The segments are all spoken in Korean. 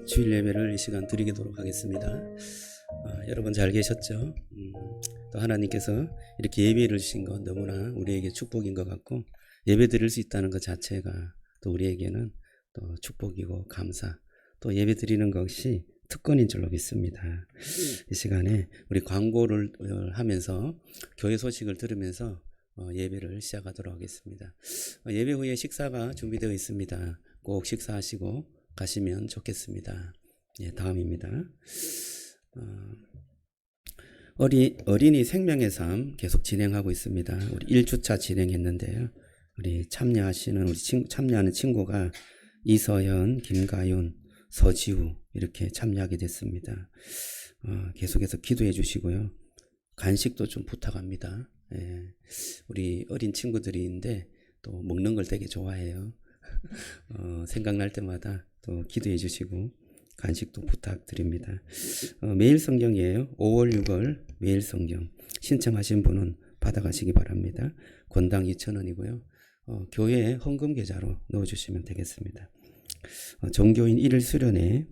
주일 예배를 이 시간 드리도록 하겠습니다. 여러분 잘 계셨죠? 또 하나님께서 이렇게 예배를 주신 것 너무나 우리에게 축복인 것 같고, 예배 드릴 수 있다는 것 자체가 또 우리에게는 또 축복이고 감사, 또 예배 드리는 것이 특권인 줄로 믿습니다. 이 시간에 우리 광고를 하면서 교회 소식을 들으면서 예배를 시작하도록 하겠습니다. 예배 후에 식사가 준비되어 있습니다. 꼭 식사하시고 가시면 좋겠습니다. 예, 다음입니다. 어린이 생명의 삶 계속 진행하고 있습니다. 우리 1주차 진행했는데요. 우리 참여하는 친구가 이서연, 김가윤, 서지우 이렇게 참여하게 됐습니다. 계속해서 기도해 주시고요. 간식도 좀 부탁합니다. 예, 우리 어린 친구들인데 또 먹는 걸 되게 좋아해요. 생각날 때마다 또 기도해 주시고 간식도 부탁드립니다. 매일 성경이에요. 5월 6월 매일 성경 신청하신 분은 받아가시기 바랍니다. 권당 2,000원이고요. 교회 헌금 계좌로 넣어주시면 되겠습니다. 정교인 1일 수련회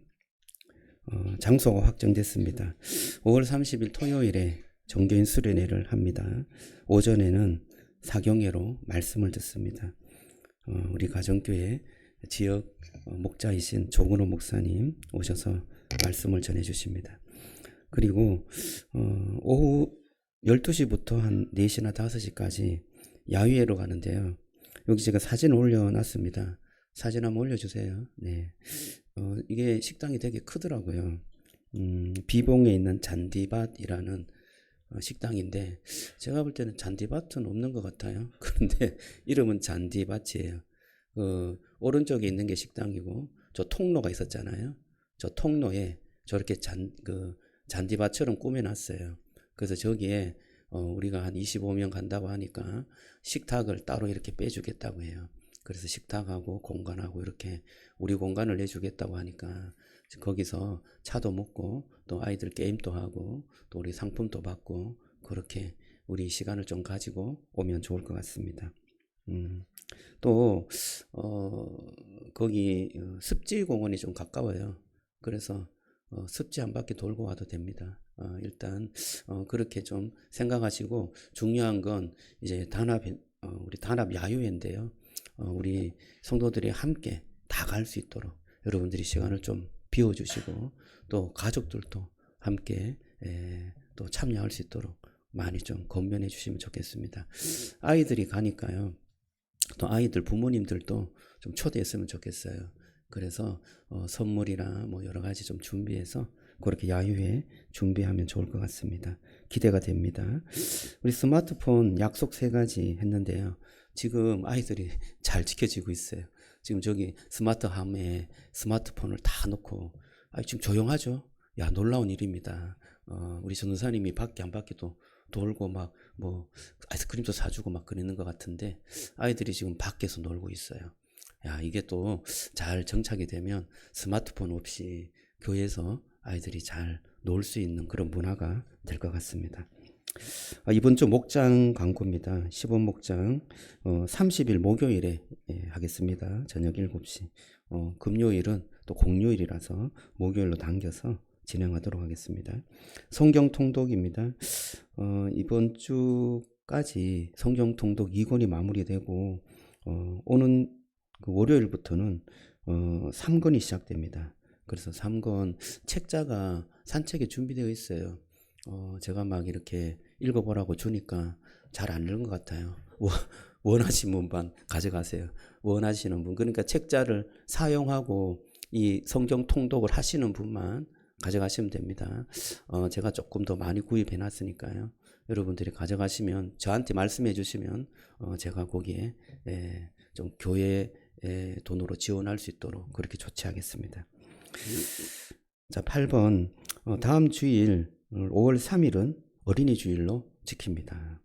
장소가 확정됐습니다. 5월 30일 토요일에 정교인 수련회를 합니다. 오전에는 사경회로 말씀을 듣습니다. 우리 가정교회 지역 목자이신 조근호 목사님 오셔서 말씀을 전해 주십니다. 그리고 오후 12시부터 한 4시나 5시까지 야유회로 가는데요. 여기 제가 사진 올려놨습니다. 사진 한번 올려주세요. 네, 이게 식당이 되게 크더라고요. 비봉에 있는 잔디밭이라는 식당인데, 제가 볼 때는 잔디밭은 없는 것 같아요. 그런데 이름은 잔디밭이에요. 오른쪽에 있는 게 식당이고, 저 통로가 있었잖아요. 저 통로에 저렇게 잔디밭처럼 꾸며놨어요. 그래서 저기에 우리가 한 25명 간다고 하니까 식탁을 따로 이렇게 빼주겠다고 해요. 그래서 식탁하고 공간하고 이렇게 우리 공간을 내주겠다고 하니까 거기서 차도 먹고 또 아이들 게임도 하고 또 우리 상품도 받고 그렇게 우리 시간을 좀 가지고 오면 좋을 것 같습니다. 또 거기 습지공원이 좀 가까워요. 그래서 습지 한 바퀴 돌고 와도 됩니다. 일단 그렇게 좀 생각하시고, 중요한 건 이제 우리 단합 야유회인데요. 우리 성도들이 함께 다 갈 수 있도록 여러분들이 시간을 좀 비워주시고, 또 가족들도 함께 또 참여할 수 있도록 많이 좀 권면해 주시면 좋겠습니다. 아이들이 가니까요. 또 아이들 부모님들도 좀 초대했으면 좋겠어요. 그래서 선물이나 뭐 여러 가지 좀 준비해서 그렇게 야유회 준비하면 좋을 것 같습니다. 기대가 됩니다. 우리 스마트폰 약속 3가지 했는데요. 지금 아이들이 잘 지켜지고 있어요. 지금 저기 스마트함에 스마트폰을 다 놓고, 지금 조용하죠? 야, 놀라운 일입니다. 우리 전도사님이 밖에 안 밖에도 돌고 막 뭐 아이스크림도 사주고 막 그러는 것 같은데, 아이들이 지금 밖에서 놀고 있어요. 야, 이게 또 잘 정착이 되면 스마트폰 없이 교회에서 아이들이 잘 놀 수 있는 그런 문화가 될 것 같습니다. 이번 주 목장 광고입니다. 10원 목장 30일 목요일에 하겠습니다. 저녁 7시. 금요일은 또 공휴일이라서 목요일로 당겨서 진행하도록 하겠습니다. 성경 통독입니다. 이번 주까지 성경 통독 2권이 마무리되고, 오는 그 월요일부터는 3권이 시작됩니다. 그래서 3권 책자가 산책에 준비되어 있어요. 제가 막 이렇게 읽어보라고 주니까 잘 안 읽은 것 같아요. 원하시는 분만 가져가세요. 원하시는 분, 그러니까 책자를 사용하고 이 성경 통독을 하시는 분만 가져가시면 됩니다. 제가 조금 더 많이 구입해 놨으니까요. 여러분들이 가져가시면 저한테 말씀해 주시면 제가 거기에 좀 교회 돈으로 지원할 수 있도록 그렇게 조치하겠습니다. 자, 8번 다음 주일 5월 3일은 어린이 주일로 지킵니다.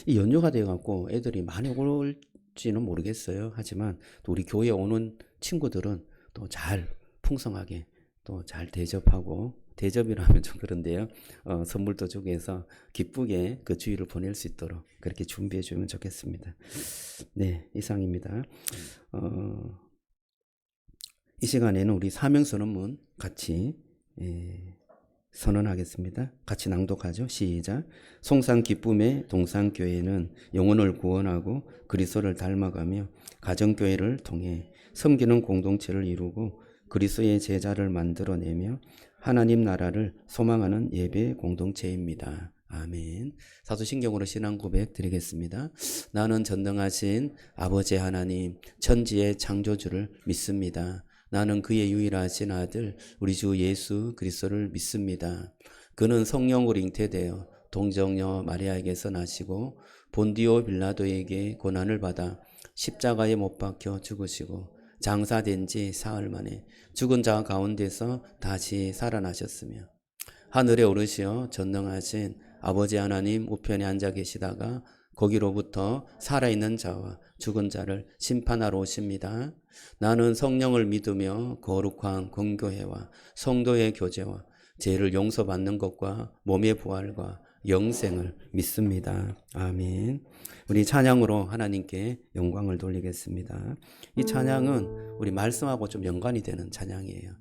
이 연휴가 돼갖고 애들이 많이 올지는 모르겠어요. 하지만 또 우리 교회에 오는 친구들은 또 잘 풍성하게 또 잘 대접하고, 대접이라면 좀 그런데요. 선물도 주고 해서 기쁘게 그 주일을 보낼 수 있도록 그렇게 준비해 주면 좋겠습니다. 네, 이상입니다. 이 시간에는 우리 사명선언문 같이 선언하겠습니다. 같이 낭독하죠. 시작. 송산 기쁨의 동산교회는 영혼을 구원하고 그리스도를 닮아가며 가정교회를 통해 섬기는 공동체를 이루고 그리스도의 제자를 만들어내며 하나님 나라를 소망하는 예배 공동체입니다. 아멘. 사도신경으로 신앙 고백 드리겠습니다. 나는 전능하신 아버지 하나님 천지의 창조주를 믿습니다. 나는 그의 유일하신 아들 우리 주 예수 그리스도를 믿습니다. 그는 성령으로 잉태되어 동정녀 마리아에게서 나시고 본디오 빌라도에게 고난을 받아 십자가에 못 박혀 죽으시고 장사된 지 사흘 만에 죽은 자 가운데서 다시 살아나셨으며 하늘에 오르시어 전능하신 아버지 하나님 우편에 앉아 계시다가 거기로부터 살아있는 자와 죽은 자를 심판하러 오십니다. 나는 성령을 믿으며 거룩한 공교회와 성도의 교제와 죄를 용서받는 것과 몸의 부활과 영생을 믿습니다. 아멘. 우리 찬양으로 하나님께 영광을 돌리겠습니다. 이 찬양은 우리 말씀하고 좀 연관이 되는 찬양이에요.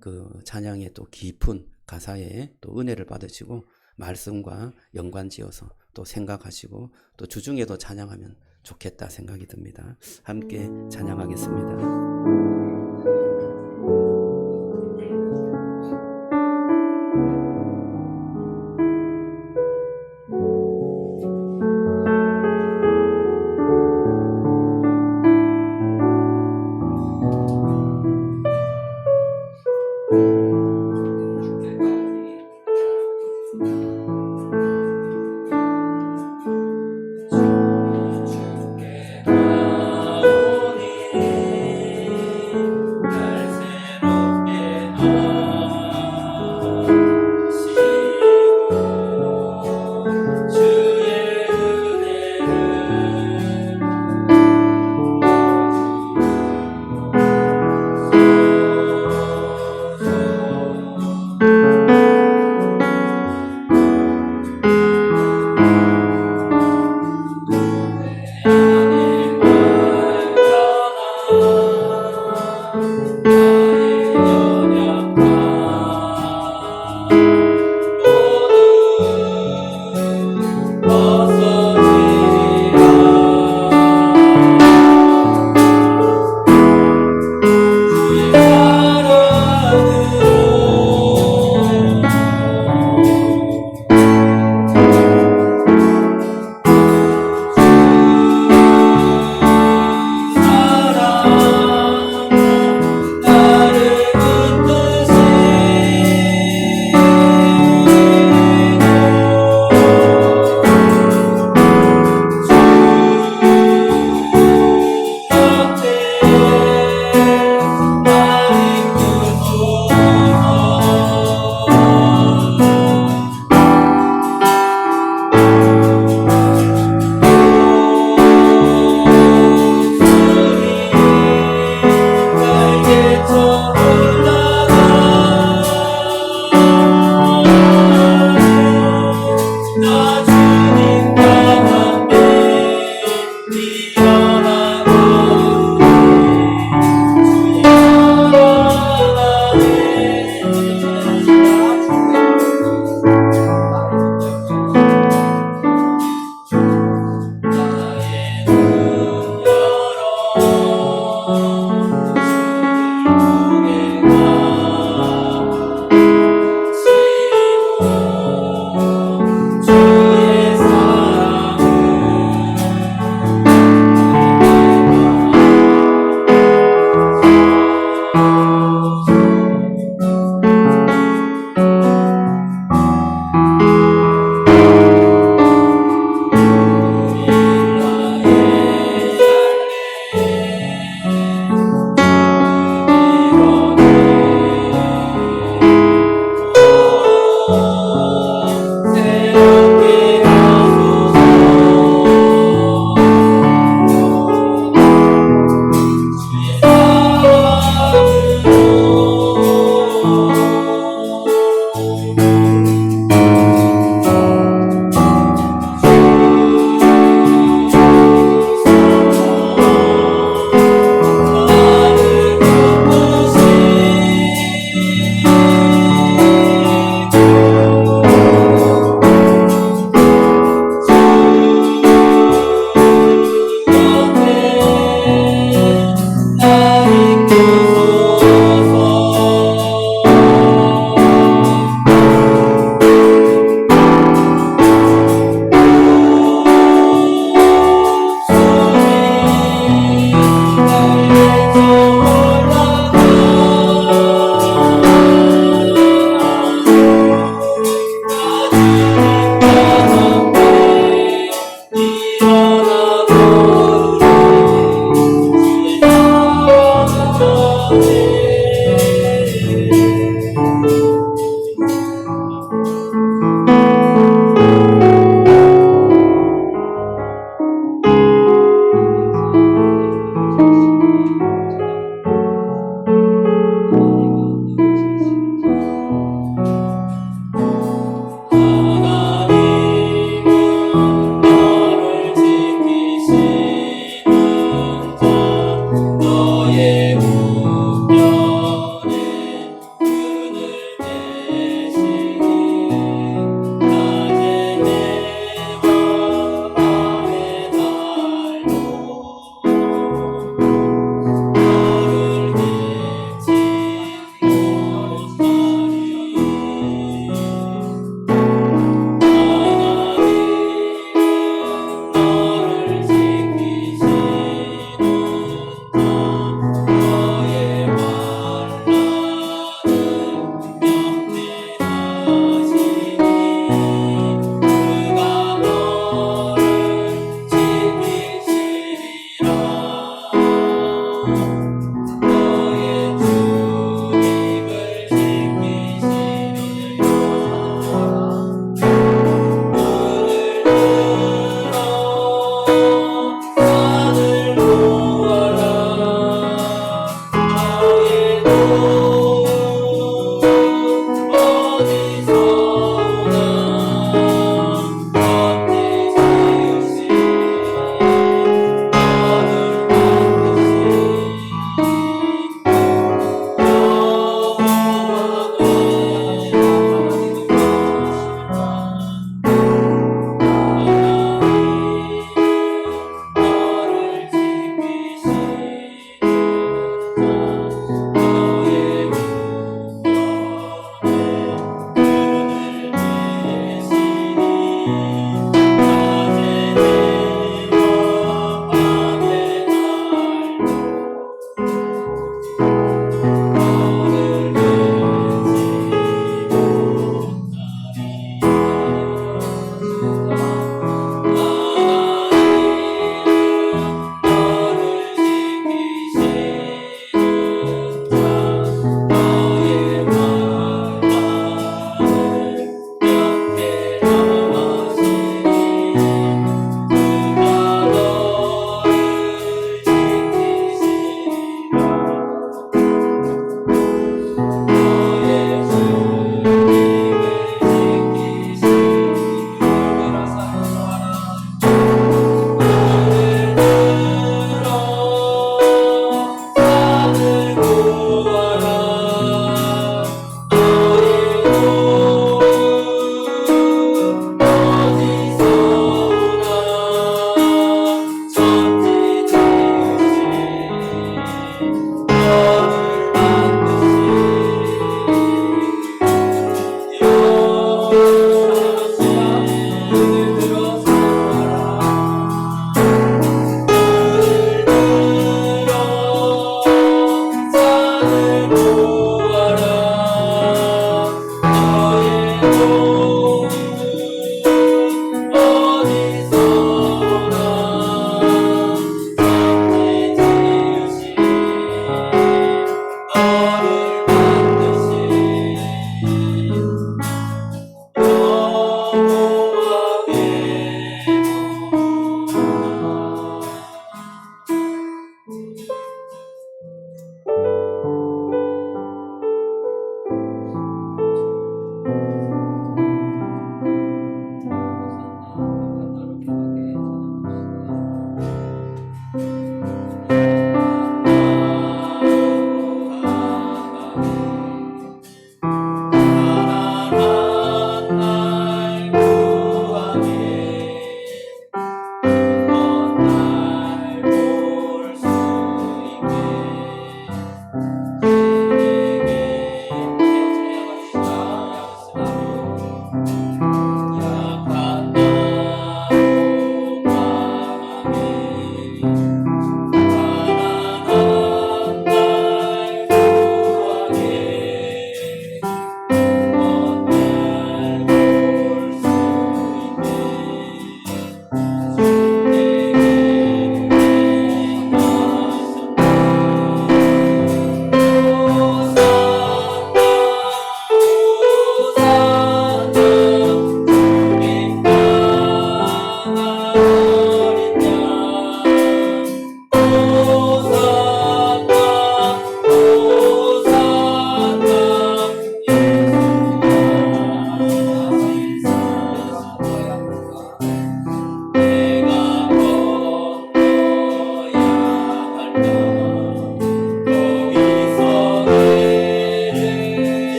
그 찬양의 또 깊은 가사에 또 은혜를 받으시고 말씀과 연관지어서 또 생각하시고 또 주중에도 찬양하면 좋겠다 생각이 듭니다. 함께 찬양하겠습니다.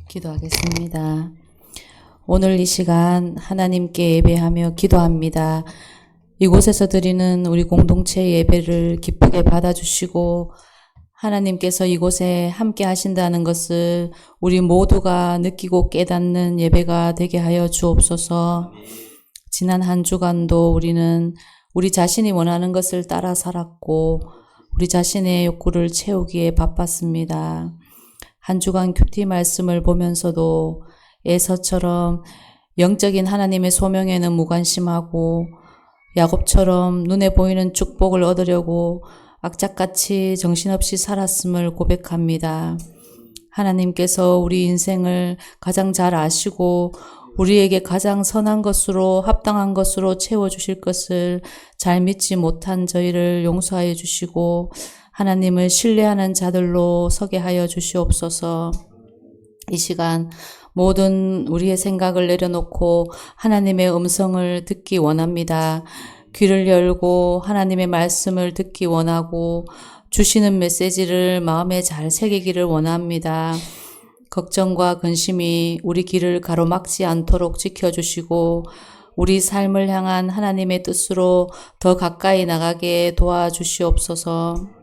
기도하겠습니다. 오늘 이 시간 하나님께 예배하며 기도합니다. 이곳에서 드리는 우리 공동체 예배를 기쁘게 받아주시고 하나님께서 이곳에 함께 하신다는 것을 우리 모두가 느끼고 깨닫는 예배가 되게 하여 주옵소서. 지난 한 주간도 우리는 우리 자신이 원하는 것을 따라 살았고 우리 자신의 욕구를 채우기에 바빴습니다. 한 주간 큐티 말씀을 보면서도 에서처럼 영적인 하나님의 소명에는 무관심하고 야곱처럼 눈에 보이는 축복을 얻으려고 악착같이 정신없이 살았음을 고백합니다. 하나님께서 우리 인생을 가장 잘 아시고 우리에게 가장 선한 것으로 합당한 것으로 채워주실 것을 잘 믿지 못한 저희를 용서하여 주시고 하나님을 신뢰하는 자들로 서게 하여 주시옵소서. 이 시간 모든 우리의 생각을 내려놓고 하나님의 음성을 듣기 원합니다. 귀를 열고 하나님의 말씀을 듣기 원하고 주시는 메시지를 마음에 잘 새기기를 원합니다. 걱정과 근심이 우리 길을 가로막지 않도록 지켜주시고 우리 삶을 향한 하나님의 뜻으로 더 가까이 나가게 도와주시옵소서.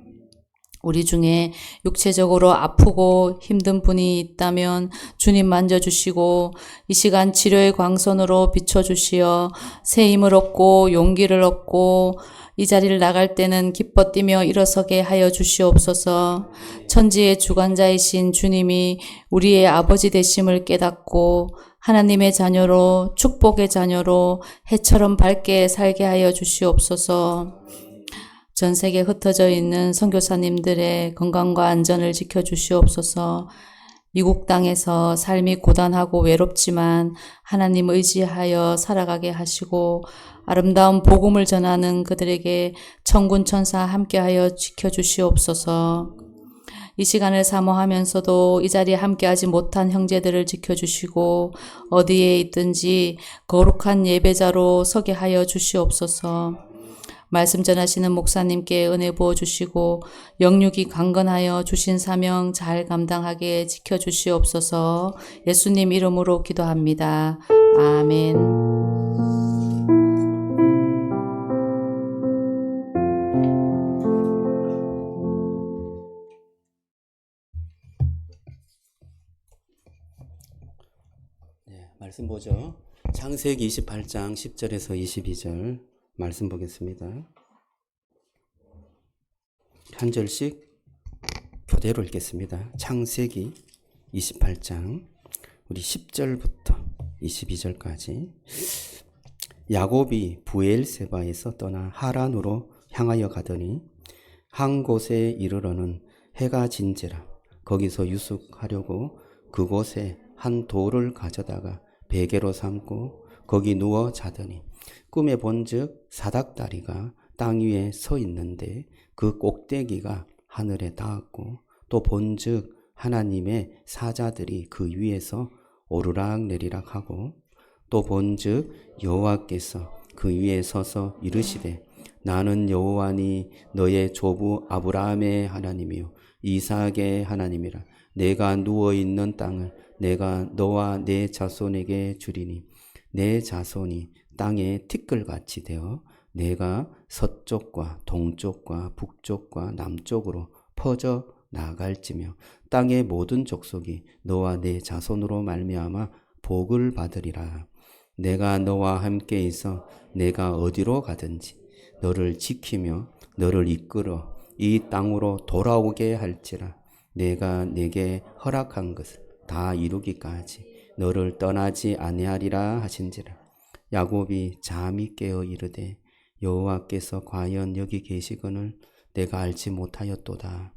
우리 중에 육체적으로 아프고 힘든 분이 있다면 주님 만져주시고 이 시간 치료의 광선으로 비춰주시어 새 힘을 얻고 용기를 얻고 이 자리를 나갈 때는 기뻐 뛰며 일어서게 하여 주시옵소서. 천지의 주관자이신 주님이 우리의 아버지 되심을 깨닫고 하나님의 자녀로 축복의 자녀로 해처럼 밝게 살게 하여 주시옵소서. 전 세계에 흩어져 있는 선교사님들의 건강과 안전을 지켜주시옵소서. 이국 땅에서 삶이 고단하고 외롭지만 하나님 의지하여 살아가게 하시고 아름다운 복음을 전하는 그들에게 천군 천사 함께하여 지켜주시옵소서. 이 시간을 사모하면서도 이 자리에 함께하지 못한 형제들을 지켜주시고 어디에 있든지 거룩한 예배자로 서게 하여 주시옵소서. 말씀 전하시는 목사님께 은혜 부어주시고 영육이 강건하여 주신 사명 잘 감당하게 지켜주시옵소서. 예수님 이름으로 기도합니다. 아멘. 말씀 보죠. 창세기 28장 10절에서 22절 말씀 보겠습니다. 한 절씩 교대로 읽겠습니다. 창세기 28장 우리 10절부터 22절까지. 야곱이 부엘세바에서 떠나 하란으로 향하여 가더니 한 곳에 이르러는 해가 진제라. 거기서 유숙하려고 그곳에 한 돌을 가져다가 베개로 삼고 거기 누워 자더니 꿈에 본즉 사닥다리가 땅 위에 서 있는데 그 꼭대기가 하늘에 닿았고 또 본즉 하나님의 사자들이 그 위에서 오르락 내리락 하고 또 본즉 여호와께서 그 위에 서서 이르시되 나는 여호와니 너의 조부 아브라함의 하나님이요 이삭의 하나님이라. 내가 누워있는 땅을 내가 너와 내 자손에게 주리니 내 자손이 땅에 티끌같이 되어 내가 서쪽과 동쪽과 북쪽과 남쪽으로 퍼져 나갈지며 땅의 모든 족속이 너와 내 자손으로 말미암아 복을 받으리라. 내가 너와 함께 있어 내가 어디로 가든지 너를 지키며 너를 이끌어 이 땅으로 돌아오게 할지라. 내가 내게 허락한 것을 다 이루기까지 너를 떠나지 아니하리라 하신지라. 야곱이 잠이 깨어 이르되 여호와께서 과연 여기 계시거늘 내가 알지 못하였도다.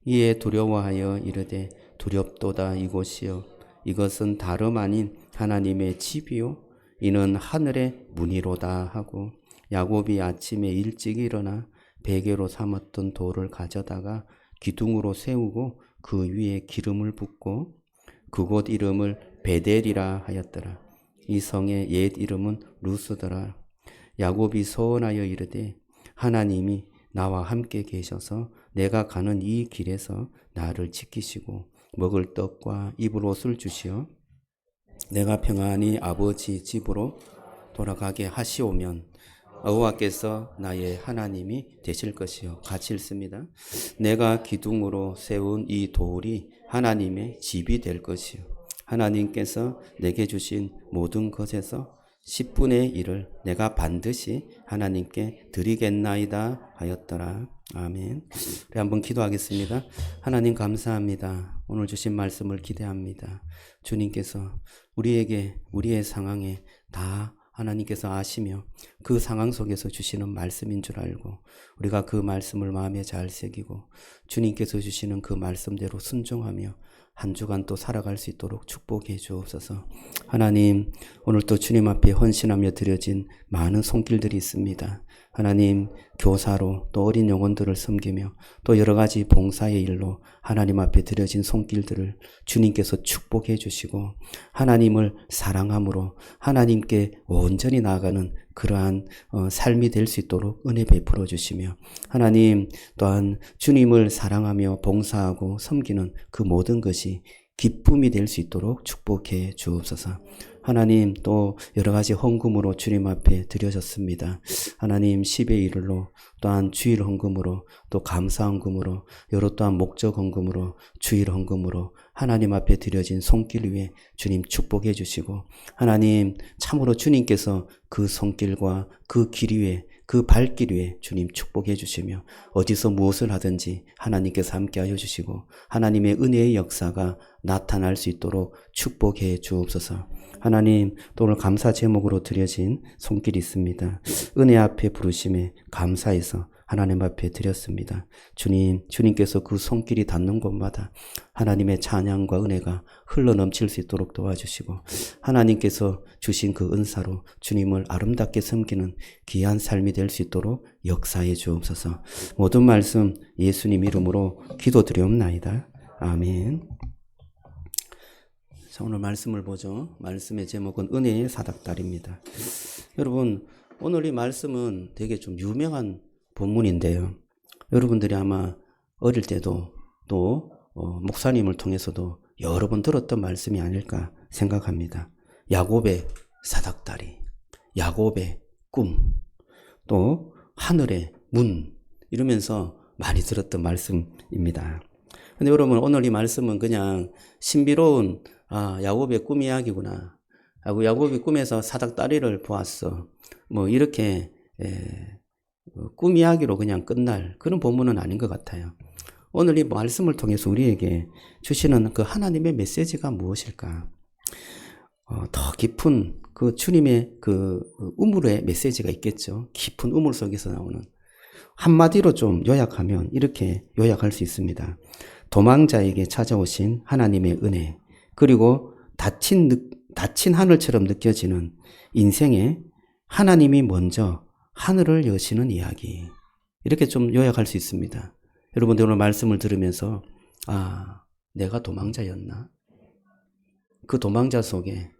이에 두려워하여 이르되 두렵도다. 이곳이여 이것은 다름 아닌 하나님의 집이요 이는 하늘의 문이로다 하고 야곱이 아침에 일찍 일어나 베개로 삼았던 돌을 가져다가 기둥으로 세우고 그 위에 기름을 붓고 그곳 이름을 베델이라 하였더라. 이 성의 옛 이름은 루스더라. 야곱이 서원하여 이르되 하나님이 나와 함께 계셔서 내가 가는 이 길에서 나를 지키시고 먹을 떡과 입을 옷을 주시어 내가 평안히 아버지 집으로 돌아가게 하시오면 여호와께서 나의 하나님이 되실 것이요. 같이 읽습니다. 내가 기둥으로 세운 이 돌이 하나님의 집이 될 것이요. 하나님께서 내게 주신 모든 것에서 10분의 1을 내가 반드시 하나님께 드리겠나이다 하였더라. 아멘. 우리 한번 기도하겠습니다. 하나님 감사합니다. 오늘 주신 말씀을 기대합니다. 주님께서 우리에게 우리의 상황에 다 하나님께서 아시며 그 상황 속에서 주시는 말씀인 줄 알고 우리가 그 말씀을 마음에 잘 새기고 주님께서 주시는 그 말씀대로 순종하며 한 주간 또 살아갈 수 있도록 축복해 주옵소서. 하나님, 오늘 또 주님 앞에 헌신하며 드려진 많은 손길들이 있습니다. 하나님, 교사로 또 어린 영혼들을 섬기며 또 여러 가지 봉사의 일로 하나님 앞에 드려진 손길들을 주님께서 축복해 주시고 하나님을 사랑함으로 하나님께 온전히 나아가는 그러한 삶이 될 수 있도록 은혜 베풀어 주시며 하나님 또한 주님을 사랑하며 봉사하고 섬기는 그 모든 것이 기쁨이 될 수 있도록 축복해 주옵소서. 하나님 또 여러 가지 헌금으로 주님 앞에 드려졌습니다. 하나님 10의 1일로 또한 주일 헌금으로 또 감사 헌금으로 여러 또한 목적 헌금으로 주일 헌금으로 하나님 앞에 드려진 손길 위에 주님 축복해 주시고 하나님 참으로 주님께서 그 손길과 그 길 위에 그 발길 위에 주님 축복해 주시며 어디서 무엇을 하든지 하나님께서 함께하여 주시고 하나님의 은혜의 역사가 나타날 수 있도록 축복해 주옵소서. 하나님 또 오늘 감사 제목으로 드려진 손길이 있습니다. 은혜 앞에 부르심에 감사해서 하나님 앞에 드렸습니다. 주님께서 그 손길이 닿는 곳마다 하나님의 찬양과 은혜가 흘러넘칠 수 있도록 도와주시고 하나님께서 주신 그 은사로 주님을 아름답게 섬기는 귀한 삶이 될 수 있도록 역사해 주옵소서. 모든 말씀 예수님 이름으로 기도드리옵나이다. 아멘. 자, 오늘 말씀을 보죠. 말씀의 제목은 은혜의 사닥다리입니다. 여러분, 오늘 이 말씀은 되게 좀 유명한 본문인데요. 여러분들이 아마 어릴 때도 또 목사님을 통해서도 여러 번 들었던 말씀이 아닐까 생각합니다. 야곱의 사닥다리, 야곱의 꿈, 또 하늘의 문 이러면서 많이 들었던 말씀입니다. 근데 여러분 오늘 이 말씀은 그냥 신비로운 야곱의 꿈 이야기구나. 야곱이 꿈에서 사닥다리를 보았어. 뭐 이렇게 꿈 이야기로 그냥 끝날 그런 본문은 아닌 것 같아요. 오늘 이 말씀을 통해서 우리에게 주시는 그 하나님의 메시지가 무엇일까? 더 깊은 그 주님의 그 우물의 메시지가 있겠죠. 깊은 우물 속에서 나오는. 한마디로 좀 요약하면 이렇게 요약할 수 있습니다. 도망자에게 찾아오신 하나님의 은혜, 그리고 닫힌 하늘처럼 느껴지는 인생에 하나님이 먼저 하늘을 여시는 이야기. 이렇게 좀 요약할 수 있습니다. 여러분들 오늘 말씀을 들으면서 내가 도망자였나? 그 도망자 속에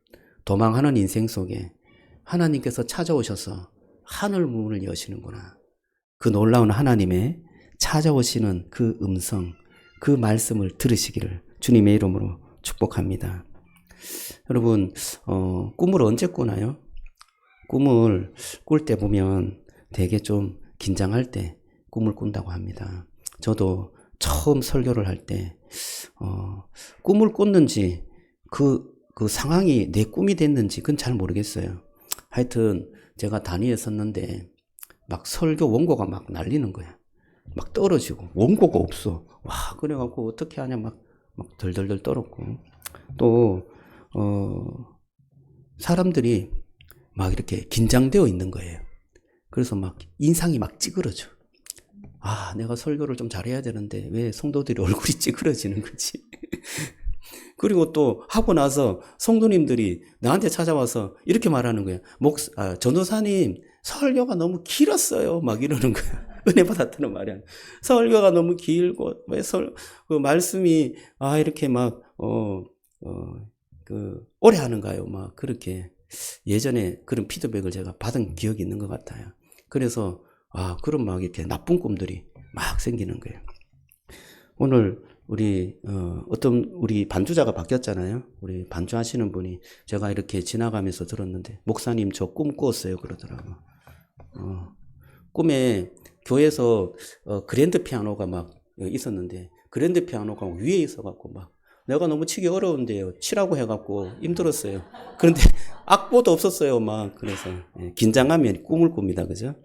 도망하는 인생 속에 하나님께서 찾아오셔서 하늘 문을 여시는구나. 그 놀라운 하나님의 찾아오시는 그 음성, 그 말씀을 들으시기를 주님의 이름으로 축복합니다. 여러분 꿈을 언제 꾸나요? 꿈을 꿀 때 보면 되게 좀 긴장할 때 꿈을 꾼다고 합니다. 저도 처음 설교를 할 때 꿈을 꿨는지 그 상황이 내 꿈이 됐는지 그건 잘 모르겠어요. 하여튼 제가 단위에 섰는데 막 설교 원고가 막 날리는 거야. 막 떨어지고 원고가 없어. 와, 그래갖고 어떻게 하냐 막 덜덜덜 떨었고 또 사람들이 막 이렇게 긴장되어 있는 거예요. 그래서 막 인상이 막 찌그러져. 내가 설교를 좀 잘해야 되는데 왜 성도들이 얼굴이 찌그러지는 거지? 그리고 또 하고 나서 성도님들이 나한테 찾아와서 이렇게 말하는 거야. 전도사님 설교가 너무 길었어요. 막 이러는 거야. 은혜 받았다는 말이야. 설교가 너무 길고 왜 그 말씀이 이렇게 막 오래 하는가요? 막 그렇게 예전에 그런 피드백을 제가 받은 기억이 있는 것 같아요. 그래서 그런 막 이렇게 나쁜 꿈들이 막 생기는 거예요. 오늘 우리 우리 반주자가 바뀌었잖아요. 우리 반주하시는 분이 제가 이렇게 지나가면서 들었는데 목사님 저 꿈 꾸었어요 그러더라고. 꿈에 교회에서 그랜드 피아노가 막 있었는데 그랜드 피아노가 위에 있어갖고 막 내가 너무 치기 어려운데요. 치라고 해갖고 힘들었어요. 그런데 악보도 없었어요. 막 그래서 긴장하면 꿈을 꿉니다. 그죠?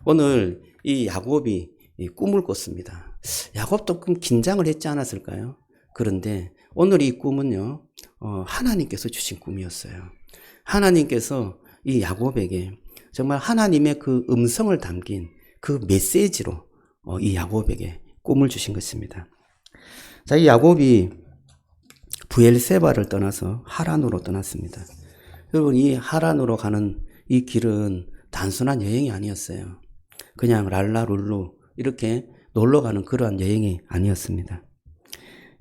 오늘 이 야곱이 이 꿈을 꿨습니다. 야곱도 좀 긴장을 했지 않았을까요? 그런데 오늘 이 꿈은요, 하나님께서 주신 꿈이었어요. 하나님께서 이 야곱에게 정말 하나님의 그 음성을 담긴 그 메시지로 이 야곱에게 꿈을 주신 것입니다. 자, 이 야곱이 부엘세바를 떠나서 하란으로 떠났습니다. 여러분, 이 하란으로 가는 이 길은 단순한 여행이 아니었어요. 그냥 랄라룰루 이렇게 놀러 가는 그러한 여행이 아니었습니다.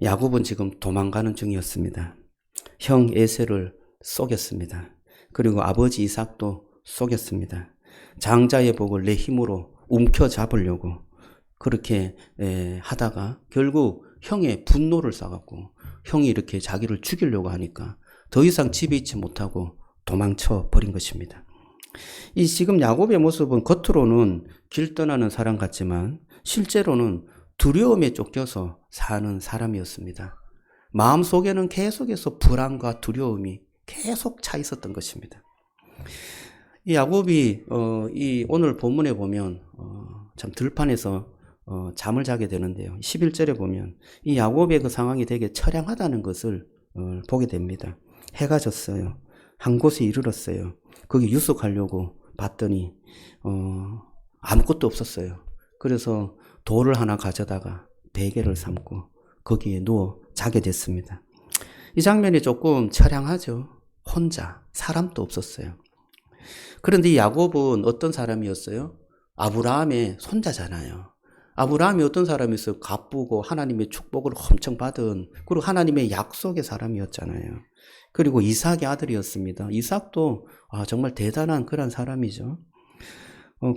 야곱은 지금 도망가는 중이었습니다. 형 에세를 속였습니다. 그리고 아버지 이삭도 속였습니다. 장자의 복을 내 힘으로 움켜잡으려고 그렇게 하다가 결국 형의 분노를 쌓았고 형이 이렇게 자기를 죽이려고 하니까 더 이상 집에 있지 못하고 도망쳐 버린 것입니다. 이 지금 야곱의 모습은 겉으로는 길 떠나는 사람 같지만 실제로는 두려움에 쫓겨서 사는 사람이었습니다. 마음속에는 계속해서 불안과 두려움이 계속 차 있었던 것입니다. 이 야곱이 이 오늘 본문에 보면 참 들판에서 잠을 자게 되는데요. 11절에 보면 이 야곱의 그 상황이 되게 처량하다는 것을 보게 됩니다. 해가 졌어요. 한 곳에 이르렀어요. 거기 유숙하려고 봤더니 아무것도 없었어요. 그래서 돌을 하나 가져다가 베개를 삼고 거기에 누워 자게 됐습니다. 이 장면이 조금 처량하죠. 혼자, 사람도 없었어요. 그런데 이 야곱은 어떤 사람이었어요? 아브라함의 손자잖아요. 아브라함이 어떤 사람이었어요? 가쁘고 하나님의 축복을 엄청 받은, 그리고 하나님의 약속의 사람이었잖아요. 그리고 이삭의 아들이었습니다. 이삭도 정말 대단한 그런 사람이죠.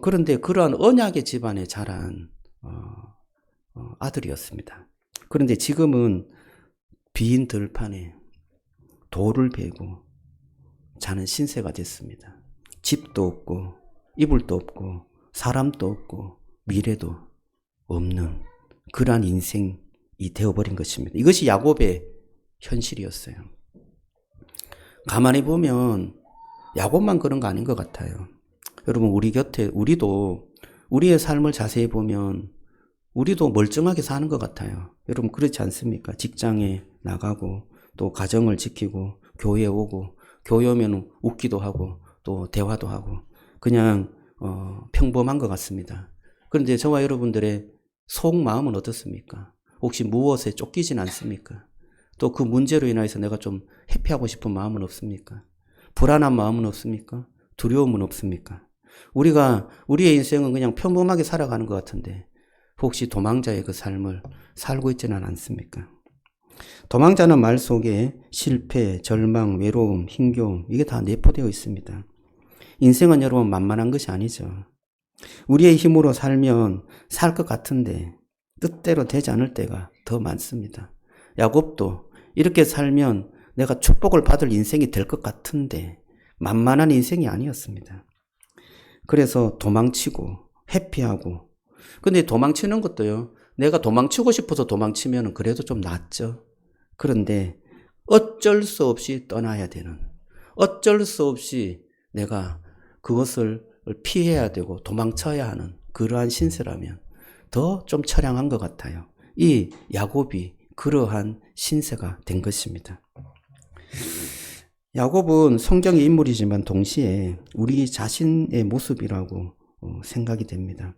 그런데 그러한 언약의 집안에 자란 아들이었습니다. 그런데 지금은 빈 들판에 돌을 베고 자는 신세가 됐습니다. 집도 없고 이불도 없고 사람도 없고 미래도 없는 그러한 인생이 되어버린 것입니다. 이것이 야곱의 현실이었어요. 가만히 보면 야곱만 그런 거 아닌 것 같아요. 여러분, 우리 곁에 우리도 우리의 삶을 자세히 보면 우리도 멀쩡하게 사는 것 같아요. 여러분, 그렇지 않습니까? 직장에 나가고 또 가정을 지키고 교회에 오고 교회 오면 웃기도 하고 또 대화도 하고 그냥 평범한 것 같습니다. 그런데 저와 여러분들의 속마음은 어떻습니까? 혹시 무엇에 쫓기진 않습니까? 또 그 문제로 인해서 내가 좀 회피하고 싶은 마음은 없습니까? 불안한 마음은 없습니까? 두려움은 없습니까? 우리의 인생은 그냥 평범하게 살아가는 것 같은데 혹시 도망자의 그 삶을 살고 있지는 않습니까? 도망자는 말 속에 실패, 절망, 외로움, 힘겨움 이게 다 내포되어 있습니다. 인생은 여러분 만만한 것이 아니죠. 우리의 힘으로 살면 살 것 같은데 뜻대로 되지 않을 때가 더 많습니다. 야곱도 이렇게 살면 내가 축복을 받을 인생이 될 것 같은데 만만한 인생이 아니었습니다. 그래서 도망치고 회피하고 근데 도망치는 것도요. 내가 도망치고 싶어서 도망치면 그래도 좀 낫죠. 그런데 어쩔 수 없이 떠나야 되는 어쩔 수 없이 내가 그것을 피해야 되고 도망쳐야 하는 그러한 신세라면 더 좀 처량한 것 같아요. 이 야곱이 그러한 신세가 된 것입니다. 야곱은 성경의 인물이지만 동시에 우리 자신의 모습이라고 생각이 됩니다.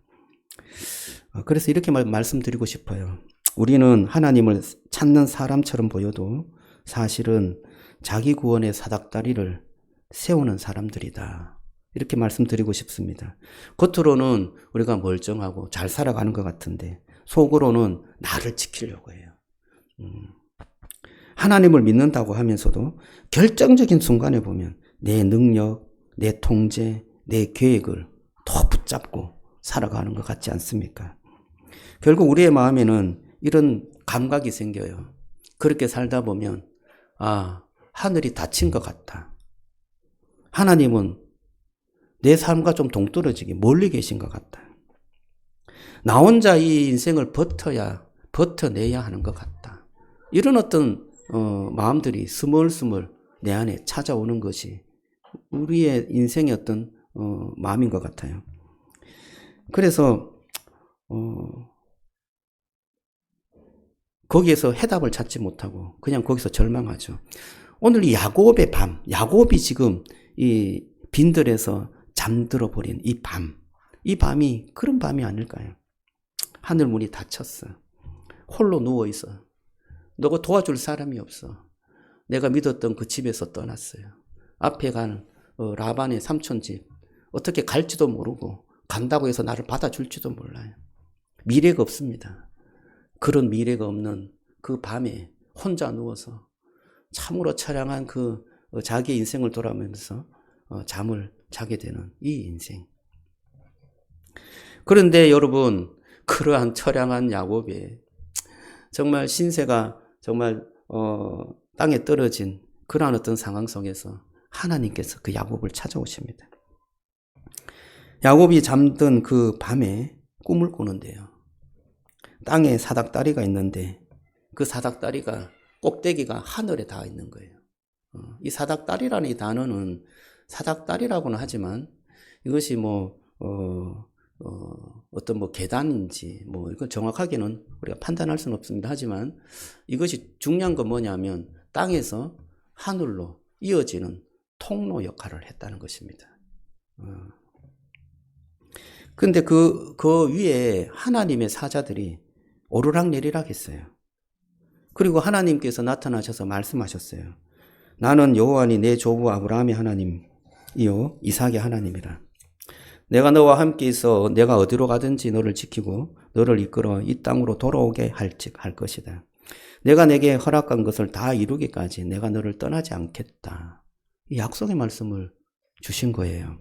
그래서 이렇게 말씀드리고 싶어요. 우리는 하나님을 찾는 사람처럼 보여도 사실은 자기 구원의 사닥다리를 세우는 사람들이다. 이렇게 말씀드리고 싶습니다. 겉으로는 우리가 멀쩡하고 잘 살아가는 것 같은데 속으로는 나를 지키려고 해요. 하나님을 믿는다고 하면서도 결정적인 순간에 보면 내 능력, 내 통제, 내 계획을 더 붙잡고 살아가는 것 같지 않습니까? 결국 우리의 마음에는 이런 감각이 생겨요. 그렇게 살다 보면 하늘이 닫힌 것 같다. 하나님은 내 삶과 좀 동떨어지게 멀리 계신 것 같다. 나 혼자 이 인생을 버텨내야 하는 것 같다. 이런 어떤 마음들이 스멀스멀 내 안에 찾아오는 것이 우리의 인생의 어떤 마음인 것 같아요. 그래서 거기에서 해답을 찾지 못하고 그냥 거기서 절망하죠. 오늘 이 야곱의 밤, 야곱이 지금 이 빈들에서 잠들어 버린 이 밤이 그런 밤이 아닐까요? 하늘 문이 닫혔어. 홀로 누워 있어. 너가 도와줄 사람이 없어. 내가 믿었던 그 집에서 떠났어요. 앞에 가는 라반의 삼촌 집, 어떻게 갈지도 모르고 간다고 해서 나를 받아줄지도 몰라요. 미래가 없습니다. 그런 미래가 없는 그 밤에 혼자 누워서 참으로 처량한 그 자기의 인생을 돌아보면서 잠을 자게 되는 이 인생. 그런데 여러분, 그러한 처량한 야곱의 정말 신세가 정말 땅에 떨어진 그러한 어떤 상황 속에서 하나님께서 그 야곱을 찾아오십니다. 야곱이 잠든 그 밤에 꿈을 꾸는데요. 땅에 사닥다리가 있는데 그 사닥다리가 꼭대기가 하늘에 닿아 있는 거예요. 이 사닥다리라는 이 단어는 사닥다리라고는 하지만 이것이 어떤 계단인지 이건 정확하게는 우리가 판단할 수는 없습니다. 하지만 이것이 중요한 건 뭐냐면 땅에서 하늘로 이어지는 통로 역할을 했다는 것입니다. 근데 그 위에 하나님의 사자들이 오르락내리락 했어요. 그리고 하나님께서 나타나셔서 말씀하셨어요. 나는 여호와니 내 조부 아브라함의 하나님이요 이삭의 하나님이라. 내가 너와 함께 있어 내가 어디로 가든지 너를 지키고 너를 이끌어 이 땅으로 돌아오게 할 것이다. 내가 내게 허락한 것을 다 이루기까지 내가 너를 떠나지 않겠다. 이 약속의 말씀을 주신 거예요.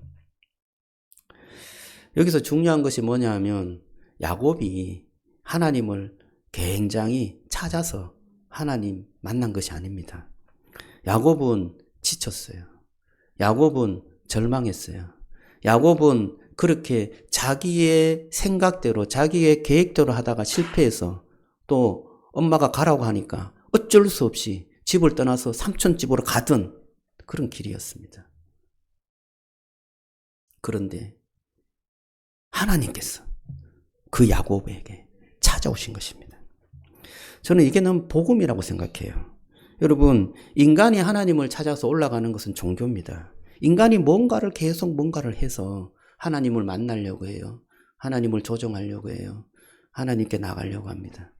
여기서 중요한 것이 뭐냐 하면 야곱이 하나님을 굉장히 찾아서 하나님 만난 것이 아닙니다. 야곱은 지쳤어요. 야곱은 절망했어요. 야곱은 그렇게 자기의 생각대로 자기의 계획대로 하다가 실패해서 또 엄마가 가라고 하니까 어쩔 수 없이 집을 떠나서 삼촌 집으로 가던 그런 길이었습니다. 그런데 하나님께서 그 야곱에게 찾아오신 것입니다. 저는 이게 너무 복음이라고 생각해요. 여러분, 인간이 하나님을 찾아서 올라가는 것은 종교입니다. 인간이 계속 뭔가를 해서 하나님을 만나려고 해요. 하나님을 조정하려고 해요. 하나님께 나가려고 합니다.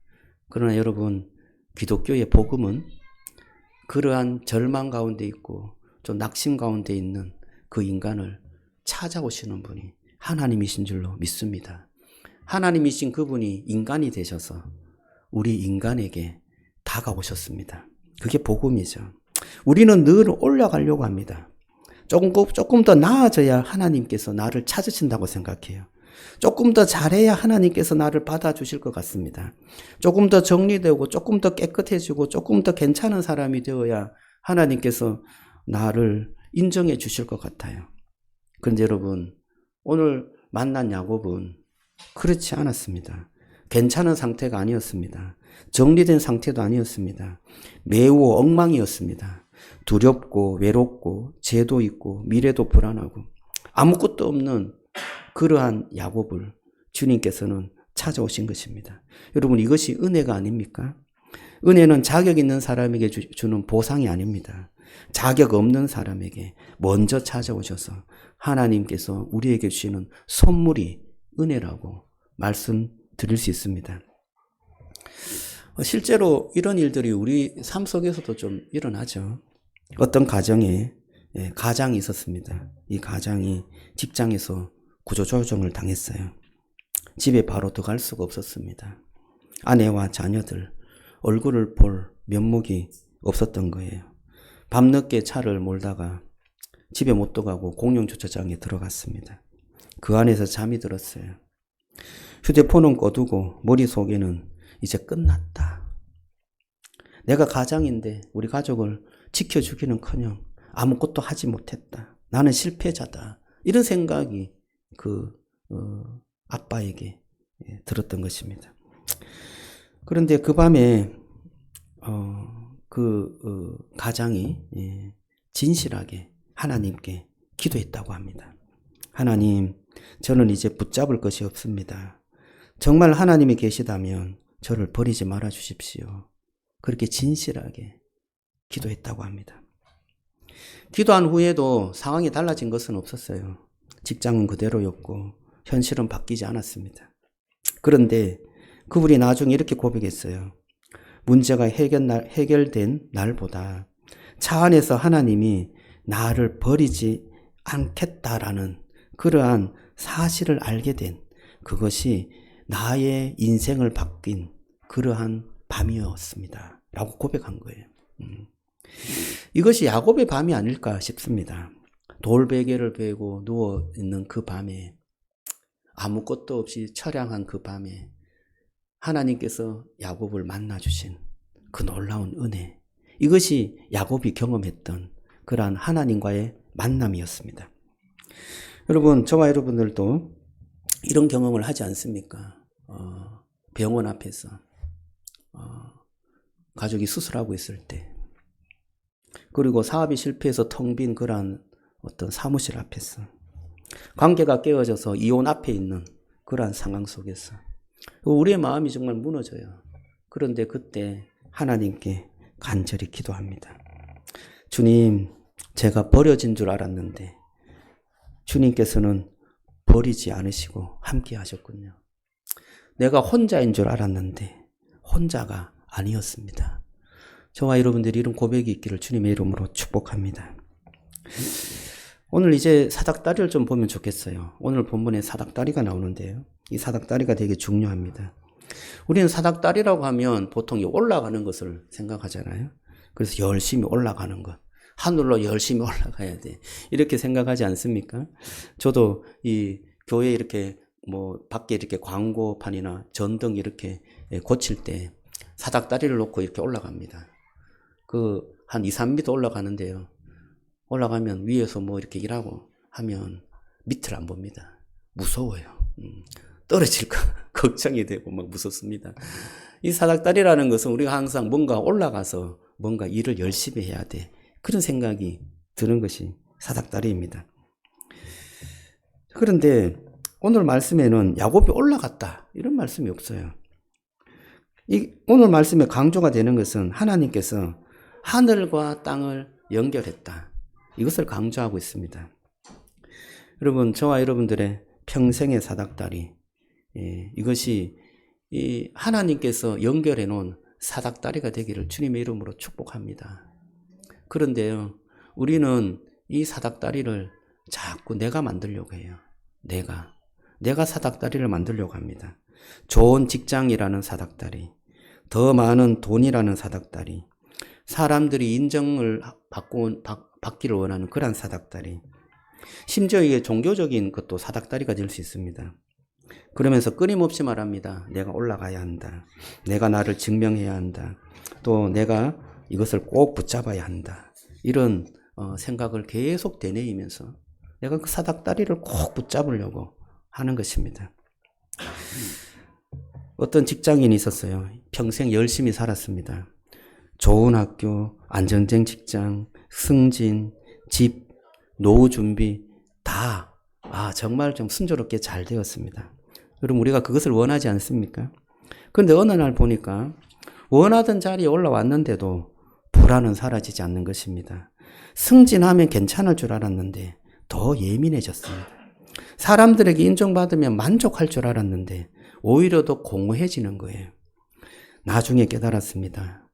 그러나 여러분, 기독교의 복음은 그러한 절망 가운데 있고 좀 낙심 가운데 있는 그 인간을 찾아오시는 분이 하나님이신 줄로 믿습니다. 하나님이신 그분이 인간이 되셔서 우리 인간에게 다가오셨습니다. 그게 복음이죠. 우리는 늘 올라가려고 합니다. 조금 더 나아져야 하나님께서 나를 찾으신다고 생각해요. 조금 더 잘해야 하나님께서 나를 받아주실 것 같습니다. 조금 더 정리되고 조금 더 깨끗해지고 조금 더 괜찮은 사람이 되어야 하나님께서 나를 인정해 주실 것 같아요. 그런데 여러분, 오늘 만난 야곱은 그렇지 않았습니다. 괜찮은 상태가 아니었습니다. 정리된 상태도 아니었습니다. 매우 엉망이었습니다. 두렵고 외롭고 죄도 있고 미래도 불안하고 아무것도 없는 그러한 야곱을 주님께서는 찾아오신 것입니다. 여러분, 이것이 은혜가 아닙니까? 은혜는 자격 있는 사람에게 주는 보상이 아닙니다. 자격 없는 사람에게 먼저 찾아오셔서 하나님께서 우리에게 주시는 선물이 은혜라고 말씀드릴 수 있습니다. 실제로 이런 일들이 우리 삶 속에서도 좀 일어나죠. 어떤 가정에 가장이 있었습니다. 이 가장이 직장에서 구조조정을 당했어요. 집에 바로 들어갈 수가 없었습니다. 아내와 자녀들 얼굴을 볼 면목이 없었던 거예요. 밤늦게 차를 몰다가 집에 못 들어가고 공영주차장에 들어갔습니다. 그 안에서 잠이 들었어요. 휴대폰은 꺼두고 머릿속에는 이제 끝났다. 내가 가장인데 우리 가족을 지켜주기는커녕 아무것도 하지 못했다. 나는 실패자다. 이런 생각이 그 아빠에게 들었던 것입니다. 그런데 그 밤에 가장이 진실하게 하나님께 기도했다고 합니다. 하나님, 저는 이제 붙잡을 것이 없습니다. 정말 하나님이 계시다면 저를 버리지 말아 주십시오. 그렇게 진실하게 기도했다고 합니다. 기도한 후에도 상황이 달라진 것은 없었어요. 직장은 그대로였고 현실은 바뀌지 않았습니다. 그런데 그분이 나중에 이렇게 고백했어요. 문제가 해결된 날보다 차 안에서 하나님이 나를 버리지 않겠다라는 그러한 사실을 알게 된 그것이 나의 인생을 바뀐 그러한 밤이었습니다. 라고 고백한 거예요. 이것이 야곱의 밤이 아닐까 싶습니다. 돌베개를 베고 누워있는 그 밤에, 아무것도 없이 처량한 그 밤에 하나님께서 야곱을 만나주신 그 놀라운 은혜, 이것이 야곱이 경험했던 그러한 하나님과의 만남이었습니다. 여러분, 저와 여러분들도 이런 경험을 하지 않습니까? 병원 앞에서 가족이 수술하고 있을 때, 그리고 사업이 실패해서 텅 빈 그러한 어떤 사무실 앞에서, 관계가 깨어져서 이혼 앞에 있는 그러한 상황 속에서 우리의 마음이 정말 무너져요. 그런데 그때 하나님께 간절히 기도합니다. 주님, 제가 버려진 줄 알았는데 주님께서는 버리지 않으시고 함께 하셨군요. 내가 혼자인 줄 알았는데 혼자가 아니었습니다. 저와 여러분들이 이런 고백이 있기를 주님의 이름으로 축복합니다. 오늘 이제 사닥다리를 좀 보면 좋겠어요. 오늘 본문에 사닥다리가 나오는데요. 이 사닥다리가 되게 중요합니다. 우리는 사닥다리라고 하면 보통 올라가는 것을 생각하잖아요. 그래서 열심히 올라가는 것. 하늘로 열심히 올라가야 돼. 이렇게 생각하지 않습니까? 저도 이 교회 이렇게 밖에 이렇게 광고판이나 전등 이렇게 고칠 때 사닥다리를 놓고 이렇게 올라갑니다. 한 2, 3m 올라가는데요. 올라가면 위에서 이렇게 일하고 하면 밑을 안 봅니다. 무서워요. 떨어질까 걱정이 되고 무섭습니다. 이 사닥다리라는 것은 우리가 항상 뭔가 올라가서 뭔가 일을 열심히 해야 돼. 그런 생각이 드는 것이 사닥다리입니다. 그런데 오늘 말씀에는 야곱이 올라갔다 이런 말씀이 없어요. 오늘 말씀에 강조가 되는 것은 하나님께서 하늘과 땅을 연결했다. 이것을 강조하고 있습니다. 여러분, 저와 여러분들의 평생의 사닥다리, 이것이 이 하나님께서 연결해 놓은 사닥다리가 되기를 주님의 이름으로 축복합니다. 그런데요, 우리는 이 사닥다리를 자꾸 내가 만들려고 해요. 내가 사닥다리를 만들려고 합니다. 좋은 직장이라는 사닥다리, 더 많은 돈이라는 사닥다리, 사람들이 인정을 받기를 원하는 그런 사닥다리, 심지어 이게 종교적인 것도 사닥다리가 될 수 있습니다. 그러면서 끊임없이 말합니다. 내가 올라가야 한다. 내가 나를 증명해야 한다. 또 내가 이것을 꼭 붙잡아야 한다. 이런 생각을 계속 되뇌이면서 내가 그 사닥다리를 꼭 붙잡으려고 하는 것입니다. 어떤 직장인이 있었어요. 평생 열심히 살았습니다. 좋은 학교, 안정된 직장, 승진, 집, 노후 준비 다 정말 좀 순조롭게 잘 되었습니다. 여러분, 우리가 그것을 원하지 않습니까? 그런데 어느 날 보니까 원하던 자리에 올라왔는데도 불안은 사라지지 않는 것입니다. 승진하면 괜찮을 줄 알았는데 더 예민해졌습니다. 사람들에게 인정받으면 만족할 줄 알았는데 오히려 더 공허해지는 거예요. 나중에 깨달았습니다.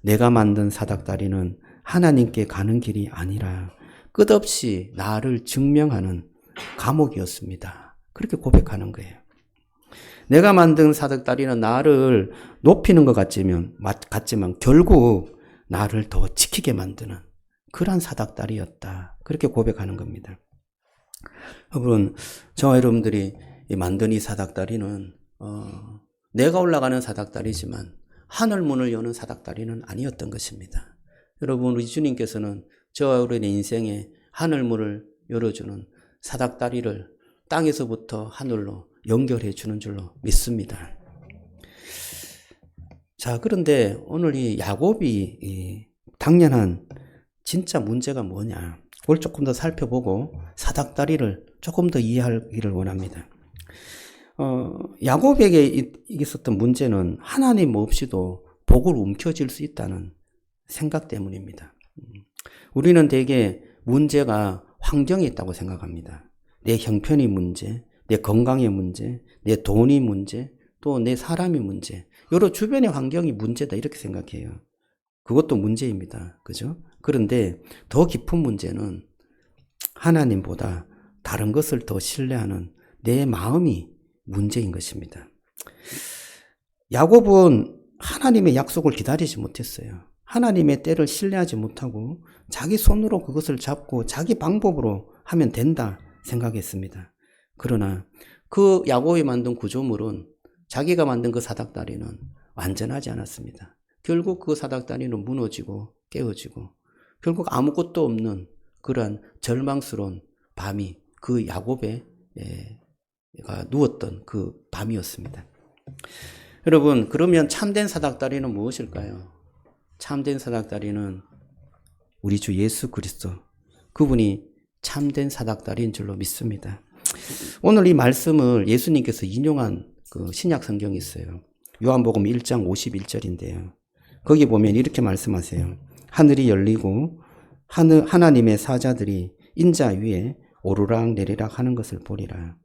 내가 만든 사닥다리는 하나님께 가는 길이 아니라 끝없이 나를 증명하는 감옥이었습니다. 그렇게 고백하는 거예요. 내가 만든 사닥다리는 나를 높이는 것 같지만 결국 나를 더 지키게 만드는 그러한 사닥다리였다. 그렇게 고백하는 겁니다. 여러분, 저와 여러분들이 만든 이 사닥다리는 내가 올라가는 사닥다리지만 하늘문을 여는 사닥다리는 아니었던 것입니다. 여러분, 우리 주님께서는 저와 우리의 인생에 하늘문을 열어주는 사닥다리를 땅에서부터 하늘로 연결해 주는 줄로 믿습니다. 자, 그런데 오늘 이 야곱이 당연한 진짜 문제가 뭐냐, 그걸 조금 더 살펴보고 사닥다리를 조금 더 이해하기를 원합니다. 야곱에게 있었던 문제는 하나님 없이도 복을 움켜쥘 수 있다는 생각 때문입니다. 우리는 대개 문제가 환경에 있다고 생각합니다. 내 형편이 문제, 내 건강의 문제, 내 돈이 문제, 또 내 사람이 문제, 여러 주변의 환경이 문제다 이렇게 생각해요. 그것도 문제입니다. 그죠? 그런데 더 깊은 문제는 하나님보다 다른 것을 더 신뢰하는 내 마음이 문제인 것입니다. 야곱은 하나님의 약속을 기다리지 못했어요. 하나님의 때를 신뢰하지 못하고 자기 손으로 그것을 잡고 자기 방법으로 하면 된다 생각했습니다. 그러나 그 야곱이 만든 구조물은 자기가 만든 그 사닥다리는 완전하지 않았습니다. 결국 그 사닥다리는 무너지고 깨어지고 결국 아무것도 없는 그러한 절망스러운 밤이 그 야곱의 누웠던 그 밤이었습니다. 여러분, 그러면 참된 사닥다리는 무엇일까요? 참된 사닥다리는 우리 주 예수 그리스도, 그분이 참된 사닥다리인 줄로 믿습니다. 오늘 이 말씀을 예수님께서 인용한 그 신약 성경이 있어요. 요한복음 1장 51절인데요. 거기 보면 이렇게 말씀하세요. 하늘이 열리고 하나님의 사자들이 인자 위에 오르락 내리락 하는 것을 보리라.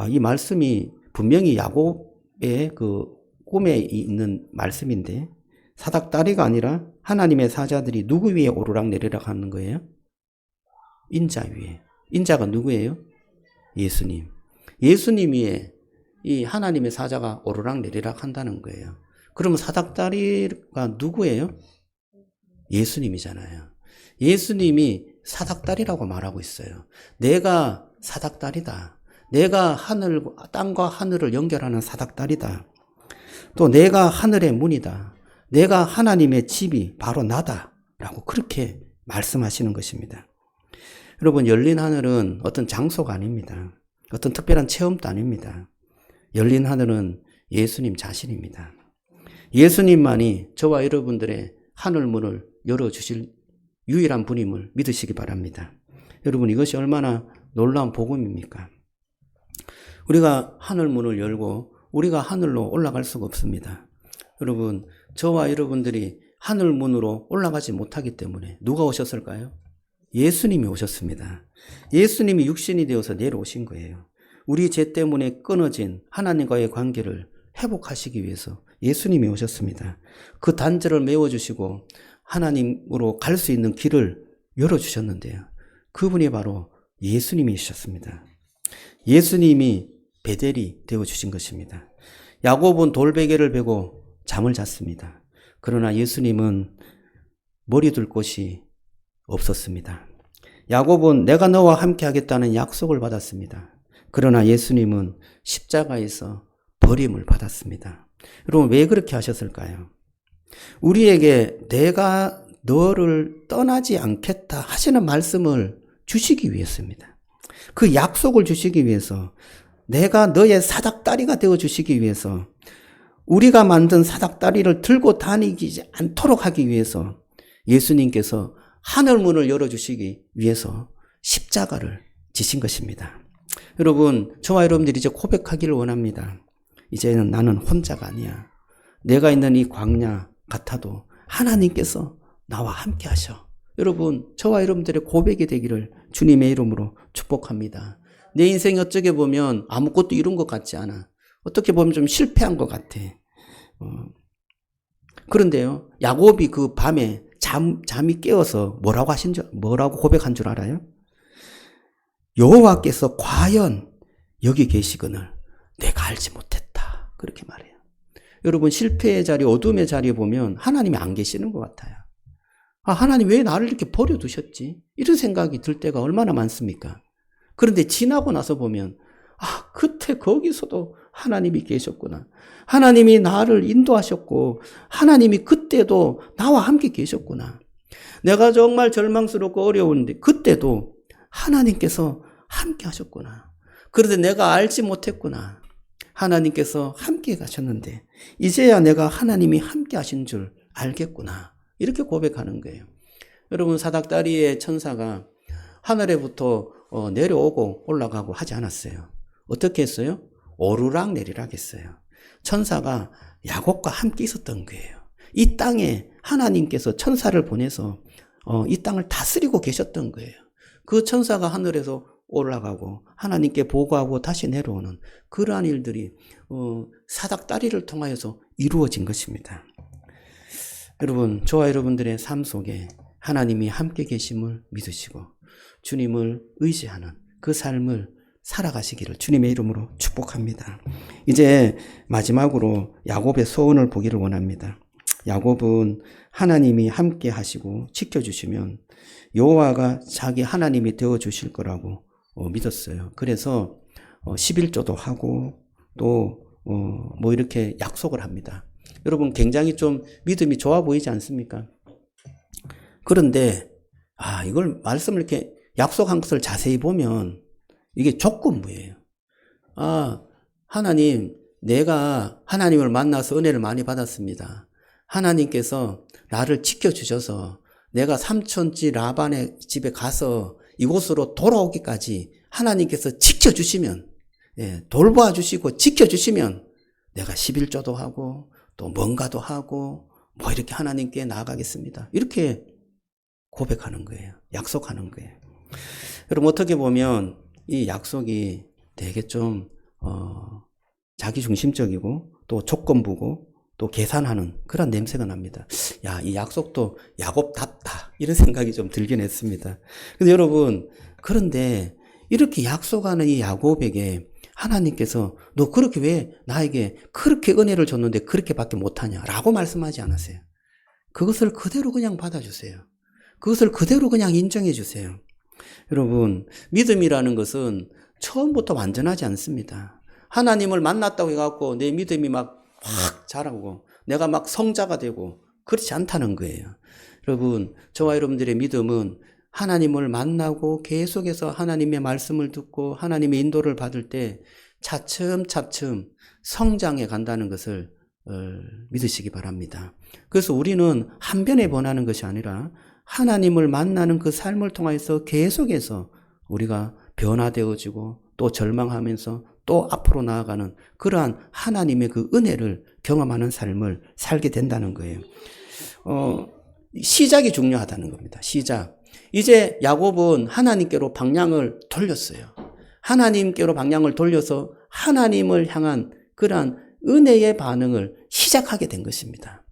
이 말씀이 분명히 야곱의 그 꿈에 있는 말씀인데 사닥다리가 아니라 하나님의 사자들이 누구 위에 오르락 내리락 하는 거예요? 인자 위에. 인자가 누구예요? 예수님. 예수님 위에 이 하나님의 사자가 오르락 내리락 한다는 거예요. 그러면 사닥다리가 누구예요? 예수님이잖아요. 예수님이 사닥다리라고 말하고 있어요. 내가 사닥다리다. 내가 땅과 하늘을 연결하는 사닥다리다. 또 내가 하늘의 문이다. 내가 하나님의 집이 바로 나다. 라고 그렇게 말씀하시는 것입니다. 여러분, 열린 하늘은 어떤 장소가 아닙니다. 어떤 특별한 체험도 아닙니다. 열린 하늘은 예수님 자신입니다. 예수님만이 저와 여러분들의 하늘문을 열어주실 유일한 분임을 믿으시기 바랍니다. 여러분, 이것이 얼마나 놀라운 복음입니까? 우리가 하늘문을 열고 우리가 하늘로 올라갈 수가 없습니다. 여러분, 저와 여러분들이 하늘문으로 올라가지 못하기 때문에 누가 오셨을까요? 예수님이 오셨습니다. 예수님이 육신이 되어서 내려오신 거예요. 우리 죄 때문에 끊어진 하나님과의 관계를 회복하시기 위해서 예수님이 오셨습니다. 그 단절을 메워주시고 하나님으로 갈 수 있는 길을 열어주셨는데요. 그분이 바로 예수님이셨습니다. 예수님이 베델이 되어주신 것입니다. 야곱은 돌베개를 베고 잠을 잤습니다. 그러나 예수님은 머리 둘 곳이 없었습니다. 야곱은 내가 너와 함께 하겠다는 약속을 받았습니다. 그러나 예수님은 십자가에서 버림을 받았습니다. 여러분, 왜 그렇게 하셨을까요? 우리에게 내가 너를 떠나지 않겠다 하시는 말씀을 주시기 위해서입니다. 그 약속을 주시기 위해서, 내가 너의 사닥다리가 되어 주시기 위해서, 우리가 만든 사닥다리를 들고 다니지 않도록 하기 위해서 예수님께서 하늘문을 열어주시기 위해서 십자가를 지신 것입니다. 여러분, 저와 여러분들이 이제 고백하기를 원합니다. 이제는 나는 혼자가 아니야. 내가 있는 이 광야 같아도 하나님께서 나와 함께 하셔. 여러분, 저와 여러분들의 고백이 되기를 주님의 이름으로 축복합니다. 내 인생이 어떻게 보면 아무것도 이룬 것 같지 않아. 어떻게 보면 좀 실패한 것 같아. 그런데요, 야곱이 그 밤에 잠이 깨어서 뭐라고 고백한 줄 알아요? 여호와께서 과연 여기 계시거늘 내가 알지 못했다. 그렇게 말해요. 여러분, 실패의 자리, 어둠의 자리에 보면 하나님이 안 계시는 것 같아요. 하나님 왜 나를 이렇게 버려두셨지? 이런 생각이 들 때가 얼마나 많습니까? 그런데 지나고 나서 보면 그때 거기서도 하나님이 계셨구나. 하나님이 나를 인도하셨고 하나님이 그때도 나와 함께 계셨구나. 내가 정말 절망스럽고 어려운데 그때도 하나님께서 함께 하셨구나. 그런데 내가 알지 못했구나. 하나님께서 함께 가셨는데 이제야 내가 하나님이 함께 하신 줄 알겠구나. 이렇게 고백하는 거예요. 여러분, 사닥다리의 천사가 하늘에부터 내려오고 올라가고 하지 않았어요. 어떻게 했어요? 오르락 내리락 했어요. 천사가 야곱과 함께 있었던 거예요. 이 땅에 하나님께서 천사를 보내서 이 땅을 다스리고 계셨던 거예요. 그 천사가 하늘에서 올라가고 하나님께 보고하고 다시 내려오는 그러한 일들이 사닥다리를 통하여서 이루어진 것입니다. 여러분, 저와 여러분들의 삶 속에 하나님이 함께 계심을 믿으시고 주님을 의지하는 그 삶을 살아가시기를 주님의 이름으로 축복합니다. 이제 마지막으로 야곱의 소원을 보기를 원합니다. 야곱은 하나님이 함께 하시고 지켜주시면 여호와가 자기 하나님이 되어주실 거라고 믿었어요. 그래서 11조도 하고 또 뭐 이렇게 약속을 합니다. 여러분, 굉장히 좀 믿음이 좋아 보이지 않습니까? 그런데 이걸 말씀을 이렇게 약속한 것을 자세히 보면 이게 조건부예요. 하나님, 내가 하나님을 만나서 은혜를 많이 받았습니다. 하나님께서 나를 지켜주셔서 내가 삼촌집 라반의 집에 가서 이곳으로 돌아오기까지 하나님께서 지켜주시면, 돌봐주시고 지켜주시면 내가 11조도 하고 또 뭔가도 하고 뭐 이렇게 하나님께 나아가겠습니다. 이렇게 고백하는 거예요. 약속하는 거예요. 여러분, 어떻게 보면 이 약속이 되게 좀 자기중심적이고 또 조건부고 또 계산하는 그런 냄새가 납니다. 이 약속도 야곱답다 이런 생각이 좀 들긴 했습니다. 근데 여러분, 그런데 이렇게 약속하는 이 야곱에게 하나님께서 너 그렇게 왜 나에게 그렇게 은혜를 줬는데 그렇게밖에 못하냐 라고 말씀하지 않았어요. 그것을 그대로 그냥 받아주세요. 그것을 그대로 그냥 인정해 주세요. 여러분, 믿음이라는 것은 처음부터 완전하지 않습니다. 하나님을 만났다고 해갖고 내 믿음이 막 확 자라고 내가 막 성자가 되고 그렇지 않다는 거예요. 여러분, 저와 여러분들의 믿음은 하나님을 만나고 계속해서 하나님의 말씀을 듣고 하나님의 인도를 받을 때 차츰차츰 성장해 간다는 것을 믿으시기 바랍니다. 그래서 우리는 한 번에 번하는 것이 아니라 하나님을 만나는 그 삶을 통해서 계속해서 우리가 변화되어지고 또 절망하면서 또 앞으로 나아가는 그러한 하나님의 그 은혜를 경험하는 삶을 살게 된다는 거예요. 시작이 중요하다는 겁니다. 시작. 이제 야곱은 하나님께로 방향을 돌렸어요. 하나님께로 방향을 돌려서 하나님을 향한 그러한 은혜의 반응을 시작하게 된 것입니다.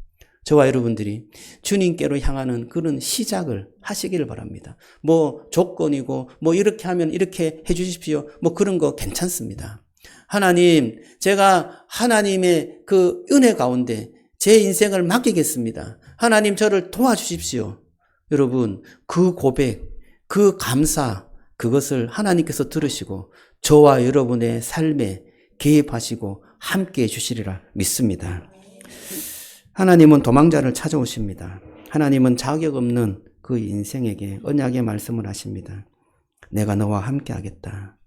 저와 여러분들이 주님께로 향하는 그런 시작을 하시기를 바랍니다. 뭐 조건이고 뭐 이렇게 하면 이렇게 해 주십시오. 뭐 그런 거 괜찮습니다. 하나님, 제가 하나님의 그 은혜 가운데 제 인생을 맡기겠습니다. 하나님, 저를 도와주십시오. 여러분, 그 고백, 그 감사, 그것을 하나님께서 들으시고 저와 여러분의 삶에 개입하시고 함께 해주시리라 믿습니다. 하나님은 도망자를 찾아오십니다. 하나님은 자격 없는 그 인생에게 언약의 말씀을 하십니다. 내가 너와 함께 하겠다.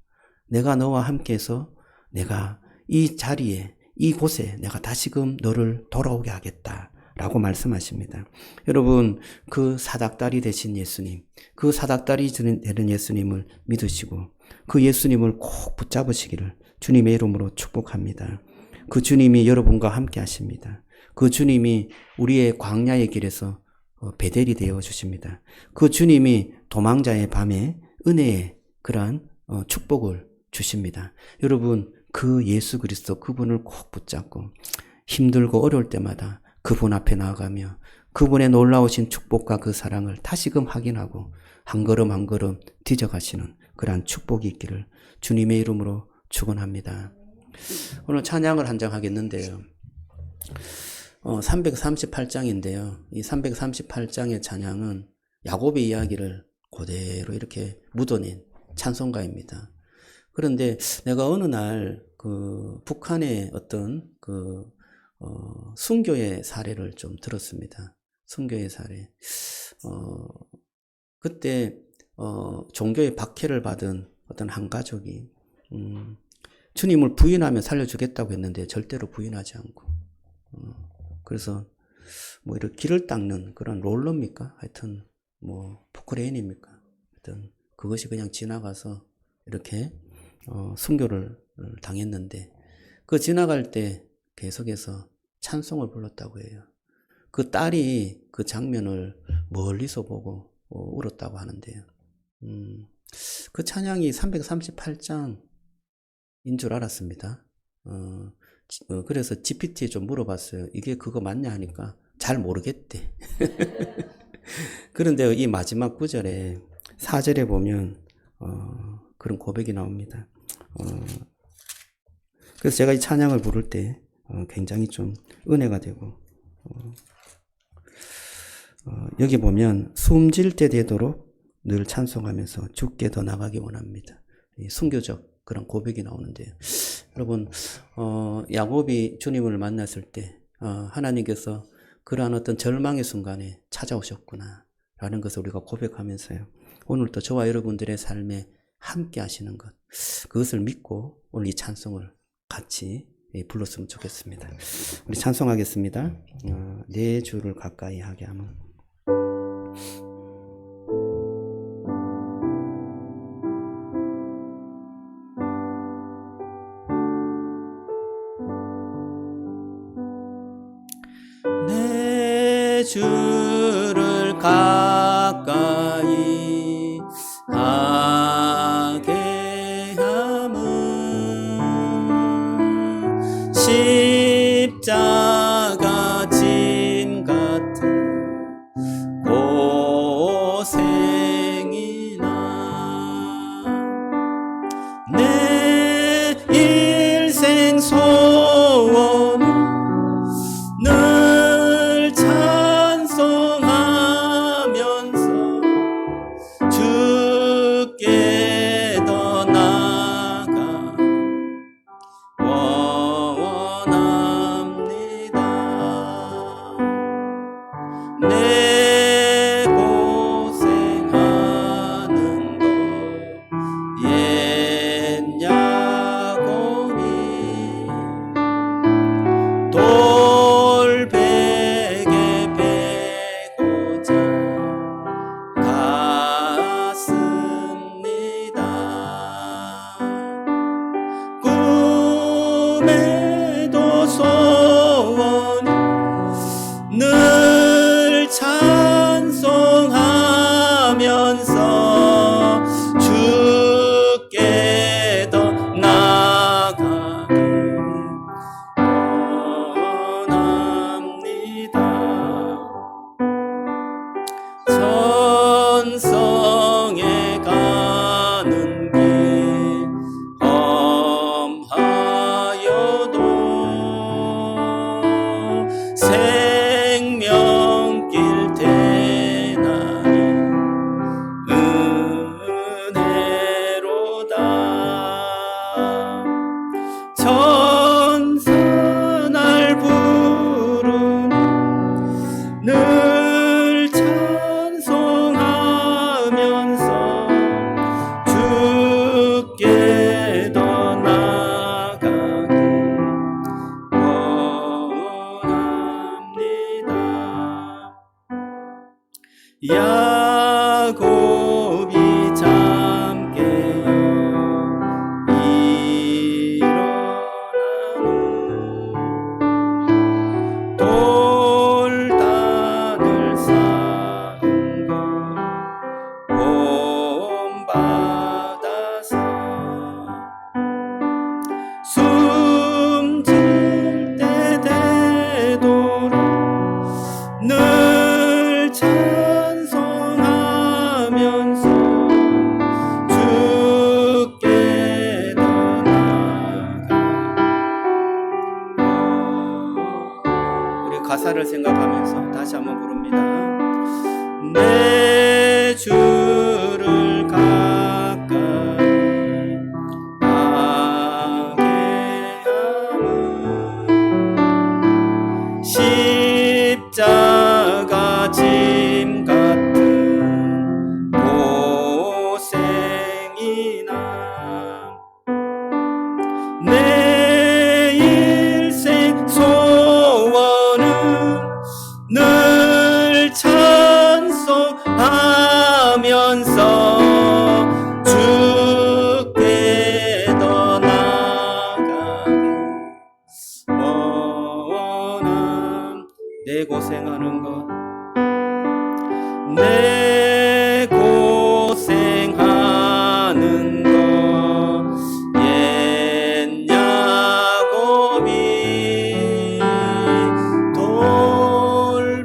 내가 너와 함께해서 내가 이 자리에, 이곳에 내가 다시금 너를 돌아오게 하겠다. 라고 말씀하십니다. 여러분, 그 사닥다리 되신 예수님, 그 사닥다리 되는 예수님을 믿으시고 그 예수님을 꼭 붙잡으시기를 주님의 이름으로 축복합니다. 그 주님이 여러분과 함께 하십니다. 그 주님이 우리의 광야의 길에서 베델이 되어 주십니다. 그 주님이 도망자의 밤에 은혜의 그러한 축복을 주십니다. 여러분, 그 예수 그리스도 그분을 꼭 붙잡고 힘들고 어려울 때마다 그분 앞에 나아가며 그분의 놀라우신 축복과 그 사랑을 다시금 확인하고 한 걸음 한 걸음 뒤져가시는 그러한 축복이 있기를 주님의 이름으로 축원합니다. 오늘 찬양을 한 장 하겠는데요. 338장인데요. 이 338장의 찬양은 야곱의 이야기를 그대로 이렇게 묻어낸 찬송가입니다. 그런데 내가 어느 날 그 북한의 어떤 그 순교의 사례를 좀 들었습니다. 순교의 사례. 그때 종교의 박해를 받은 어떤 한 가족이 주님을 부인하면 살려주겠다고 했는데 절대로 부인하지 않고 그래서 뭐 이렇게 길을 닦는 그런 롤러입니까? 하여튼 뭐 포크레인입니까? 하여튼 그것이 그냥 지나가서 이렇게 순교를 당했는데 그 지나갈 때 계속해서 찬송을 불렀다고 해요. 그 딸이 그 장면을 멀리서 보고 울었다고 하는데요. 그 찬양이 338장인 줄 알았습니다. 그래서 GPT에 좀 물어봤어요. 이게 그거 맞냐 하니까 잘 모르겠대. 그런데 이 마지막 구절에 4절에 보면 그런 고백이 나옵니다. 그래서 제가 이 찬양을 부를 때 굉장히 좀 은혜가 되고 여기 보면 숨질 때 되도록 늘 찬송하면서 주께 더 나가기 원합니다. 이 순교적 그런 고백이 나오는데요. 여러분 야곱이 주님을 만났을 때 하나님께서 그러한 어떤 절망의 순간에 찾아오셨구나 라는 것을 우리가 고백하면서요. 오늘도 저와 여러분들의 삶에 함께 하시는 것, 그것을 믿고 오늘 이 찬송을 같이 불렀으면 좋겠습니다. 우리 찬송하겠습니다. 내 주를 가까이 하게 하면. 내 주를 가까이 하게 함은 십자가 짐 같은 고생이나 내 일생 소원은 늘 찬송하면서 주께 더 나아가 원합니다. 내 고생하는 것 옛 야곱이 돌베개 베고자 갔습니다. 꿈에도 소원 늘 찬송하면서 주께 더 나아가기 원합니다. 천성에 가는 길 험하여도 생명길 대나니 은혜로다. 천사 날 부르니 늘 찬송하면서 주께 더 나아가기 원합니다. 야곱이 잠 깨어 일어나는 돌단을 쌓은 것 본받아서 숨질 때 되도록 늘 찬송하면서 주께 더 나아가. 우리 가사를 생각하면서 다시 한번 부릅니다. 내 주를 가까이 하게 함은 십자가 짐 같은 고생이나 내 일생 소원은 늘 찬송하면서 주께 더 나아가기 원함. 내 고생하는 것 내 고생하는 것 옛 야곱이 돌베개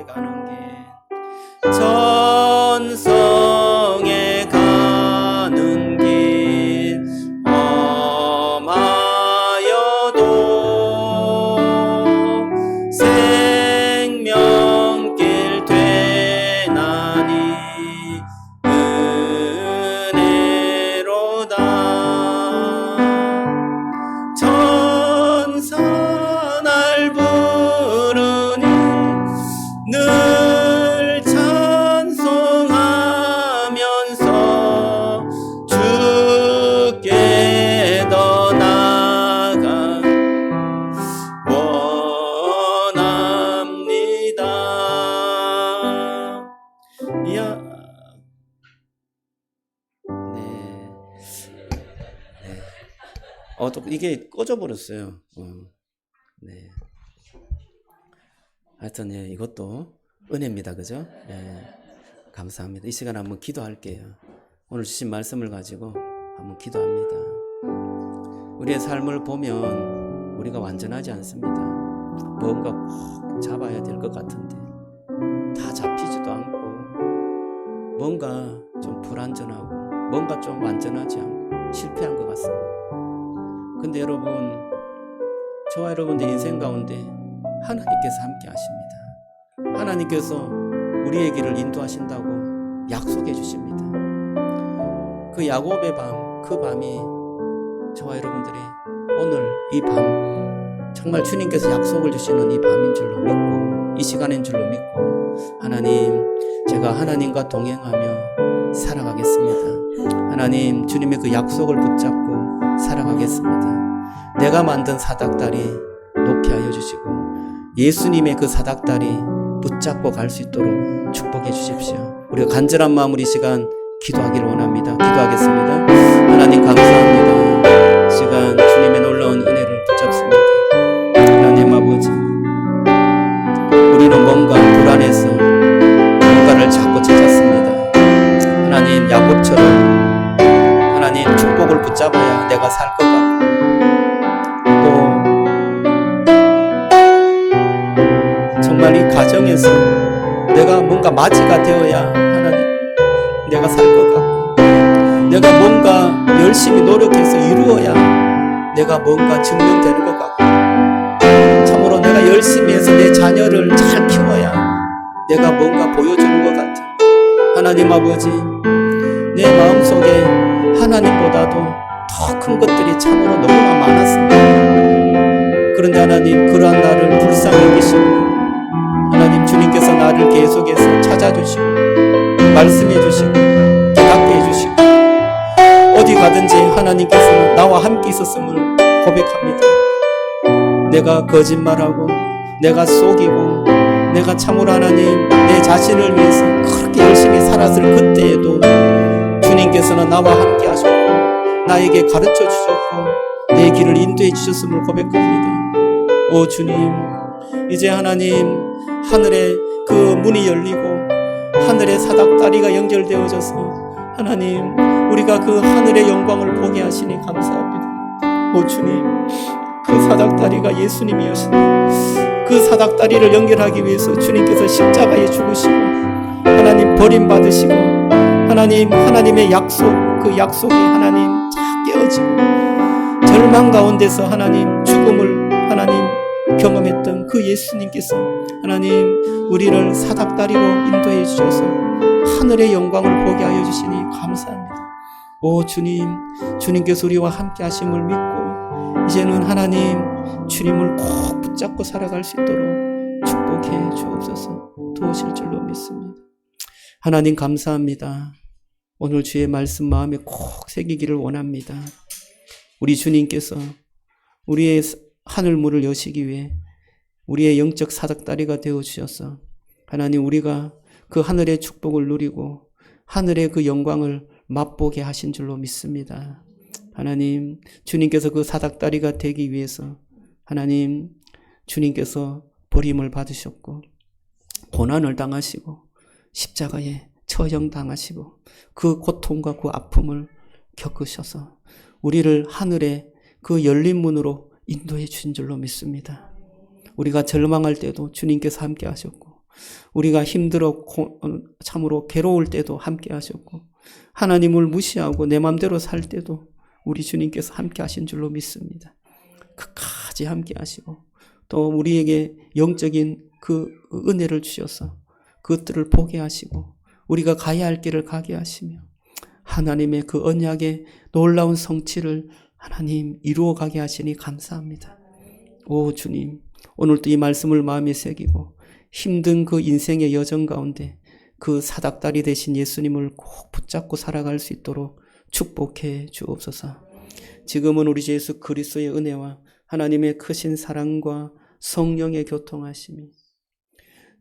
가는 길 천성에 가는 길 험하여도 생명길 되나니 은혜로다. 천사 날 부르니 늘 찬송하면서 주께 더 나아가 원합니다. 이야. 네. 또 이게 꺼져버렸어요. 네. 하여튼, 이것도 은혜입니다. 그죠? 감사합니다. 이 시간 한번 기도할게요. 오늘 주신 말씀을 가지고 한번 기도합니다. 우리의 삶을 보면 우리가 완전하지 않습니다. 뭔가 꼭 잡아야 될 것 같은데 다 잡히지도 않고 뭔가 좀 불완전하고 뭔가 좀 완전하지 않고 실패한 것 같습니다. 근데 여러분, 저와 여러분들 인생 가운데 하나님께서 함께 하십니다. 하나님께서 우리의 길을 인도하신다고 약속해 주십니다. 그 야곱의 밤, 그 밤이 저와 여러분들이 오늘 이 밤, 정말 주님께서 약속을 주시는 이 밤인 줄로 믿고, 이 시간인 줄로 믿고, 하나님, 제가 하나님과 동행하며 살아가겠습니다. 하나님, 주님의 그 약속을 붙잡고 살아가겠습니다. 내가 만든 사닥다리 놓게 하여 주시고 예수님의 그 사닥다리 붙잡고 갈 수 있도록 축복해 주십시오. 우리가 간절한 마음으로 이 시간 기도하기를 원합니다. 기도하겠습니다. 하나님 감사합니다. 시간 주님의 놀라운 은혜를 붙잡습니다. 하나님 아버지, 우리는 뭔가 불안해서 뭔가를 자꾸 찾았습니다. 하나님, 야곱처럼 하나님 축복을 붙잡아야 내가 살 것 같고, 또 정말 이 가정에서 내가 뭔가 맞이가 되어야 하나님 내가 살 것 같고, 내가 뭔가 열심히 노력해서 이루어야 내가 뭔가 증명되는 것 같고, 참으로 내가 열심히 해서 내 자녀를 잘 키워야 내가 뭔가 보여주는 것 같은, 하나님 아버지, 내 마음속에 하나님보다도 더 큰 것들이 참으로 너무나 많았습니다. 그런데 하나님, 그러한 나를 불쌍히 여기시고 하나님, 주님께서 나를 계속해서 찾아주시고 말씀해 주시고 깨닫게 해주시고, 어디 가든지 하나님께서는 나와 함께 있었음을 고백합니다. 내가 거짓말하고 내가 속이고 내가 참으로 하나님 내 자신을 위해서 그렇게 열심히 살았을 그때에도 주님께서는 나와 함께 하셨고 나에게 가르쳐 주셨고 내 길을 인도해 주셨음을 고백합니다. 오 주님, 이제 하나님, 하늘에 그 문이 열리고 하늘의 사닥다리가 연결되어져서 하나님, 우리가 그 하늘의 영광을 보게 하시니 감사합니다. 오 주님, 그 사닥다리가 예수님이시니 그 사닥다리를 연결하기 위해서 주님께서 십자가에 죽으시고 하나님 버림받으시고 하나님, 하나님의 약속, 그 약속이 하나님 쫙 깨어지고 절망 가운데서 하나님 죽음을 하나님 경험했던 그 예수님께서 하나님 우리를 사닥다리로 인도해 주셔서 하늘의 영광을 보게 하여 주시니 감사합니다. 오 주님, 주님께서 우리와 함께 하심을 믿고 이제는 하나님 주님을 꼭 붙잡고 살아갈 수 있도록 축복해 주옵소서. 도우실 줄로 믿습니다. 하나님 감사합니다. 오늘 주의 말씀 마음에 꼭 새기기를 원합니다. 우리 주님께서 우리의 하늘문을 여시기 위해 우리의 영적 사닥다리가 되어주셔서 하나님 우리가 그 하늘의 축복을 누리고 하늘의 그 영광을 맛보게 하신 줄로 믿습니다. 하나님, 주님께서 그 사닥다리가 되기 위해서 하나님 주님께서 버림을 받으셨고 고난을 당하시고 십자가에 처형당하시고 그 고통과 그 아픔을 겪으셔서 우리를 하늘의 그 열린 문으로 인도해 주신 줄로 믿습니다. 우리가 절망할 때도 주님께서 함께 하셨고 우리가 힘들어 참으로 괴로울 때도 함께 하셨고 하나님을 무시하고 내 맘대로 살 때도 우리 주님께서 함께 하신 줄로 믿습니다. 끝까지 함께 하시고 또 우리에게 영적인 그 은혜를 주셔서 그것들을 보게 하시고 우리가 가야 할 길을 가게 하시며 하나님의 그 언약의 놀라운 성취를 하나님 이루어 가게 하시니 감사합니다. 오 주님, 오늘도 이 말씀을 마음에 새기고 힘든 그 인생의 여정 가운데 그 사닥다리 되신 예수님을 꼭 붙잡고 살아갈 수 있도록 축복해 주옵소서. 지금은 우리 주 예수 그리스도의 은혜와 하나님의 크신 사랑과 성령의 교통하심이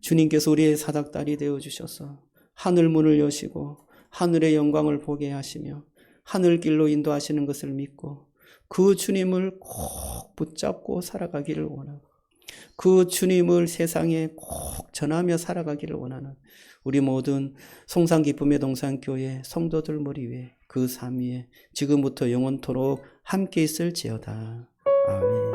주님께서 우리의 사닥다리 되어주셔서 하늘 문을 여시고 하늘의 영광을 보게 하시며 하늘길로 인도하시는 것을 믿고 그 주님을 꼭 붙잡고 살아가기를 원하고 그 주님을 세상에 꼭 전하며 살아가기를 원하는 우리 모든 송산기쁨의 동산교회 성도들 머리 위에 그 삶 위에 지금부터 영원토록 함께 있을지어다. 아멘.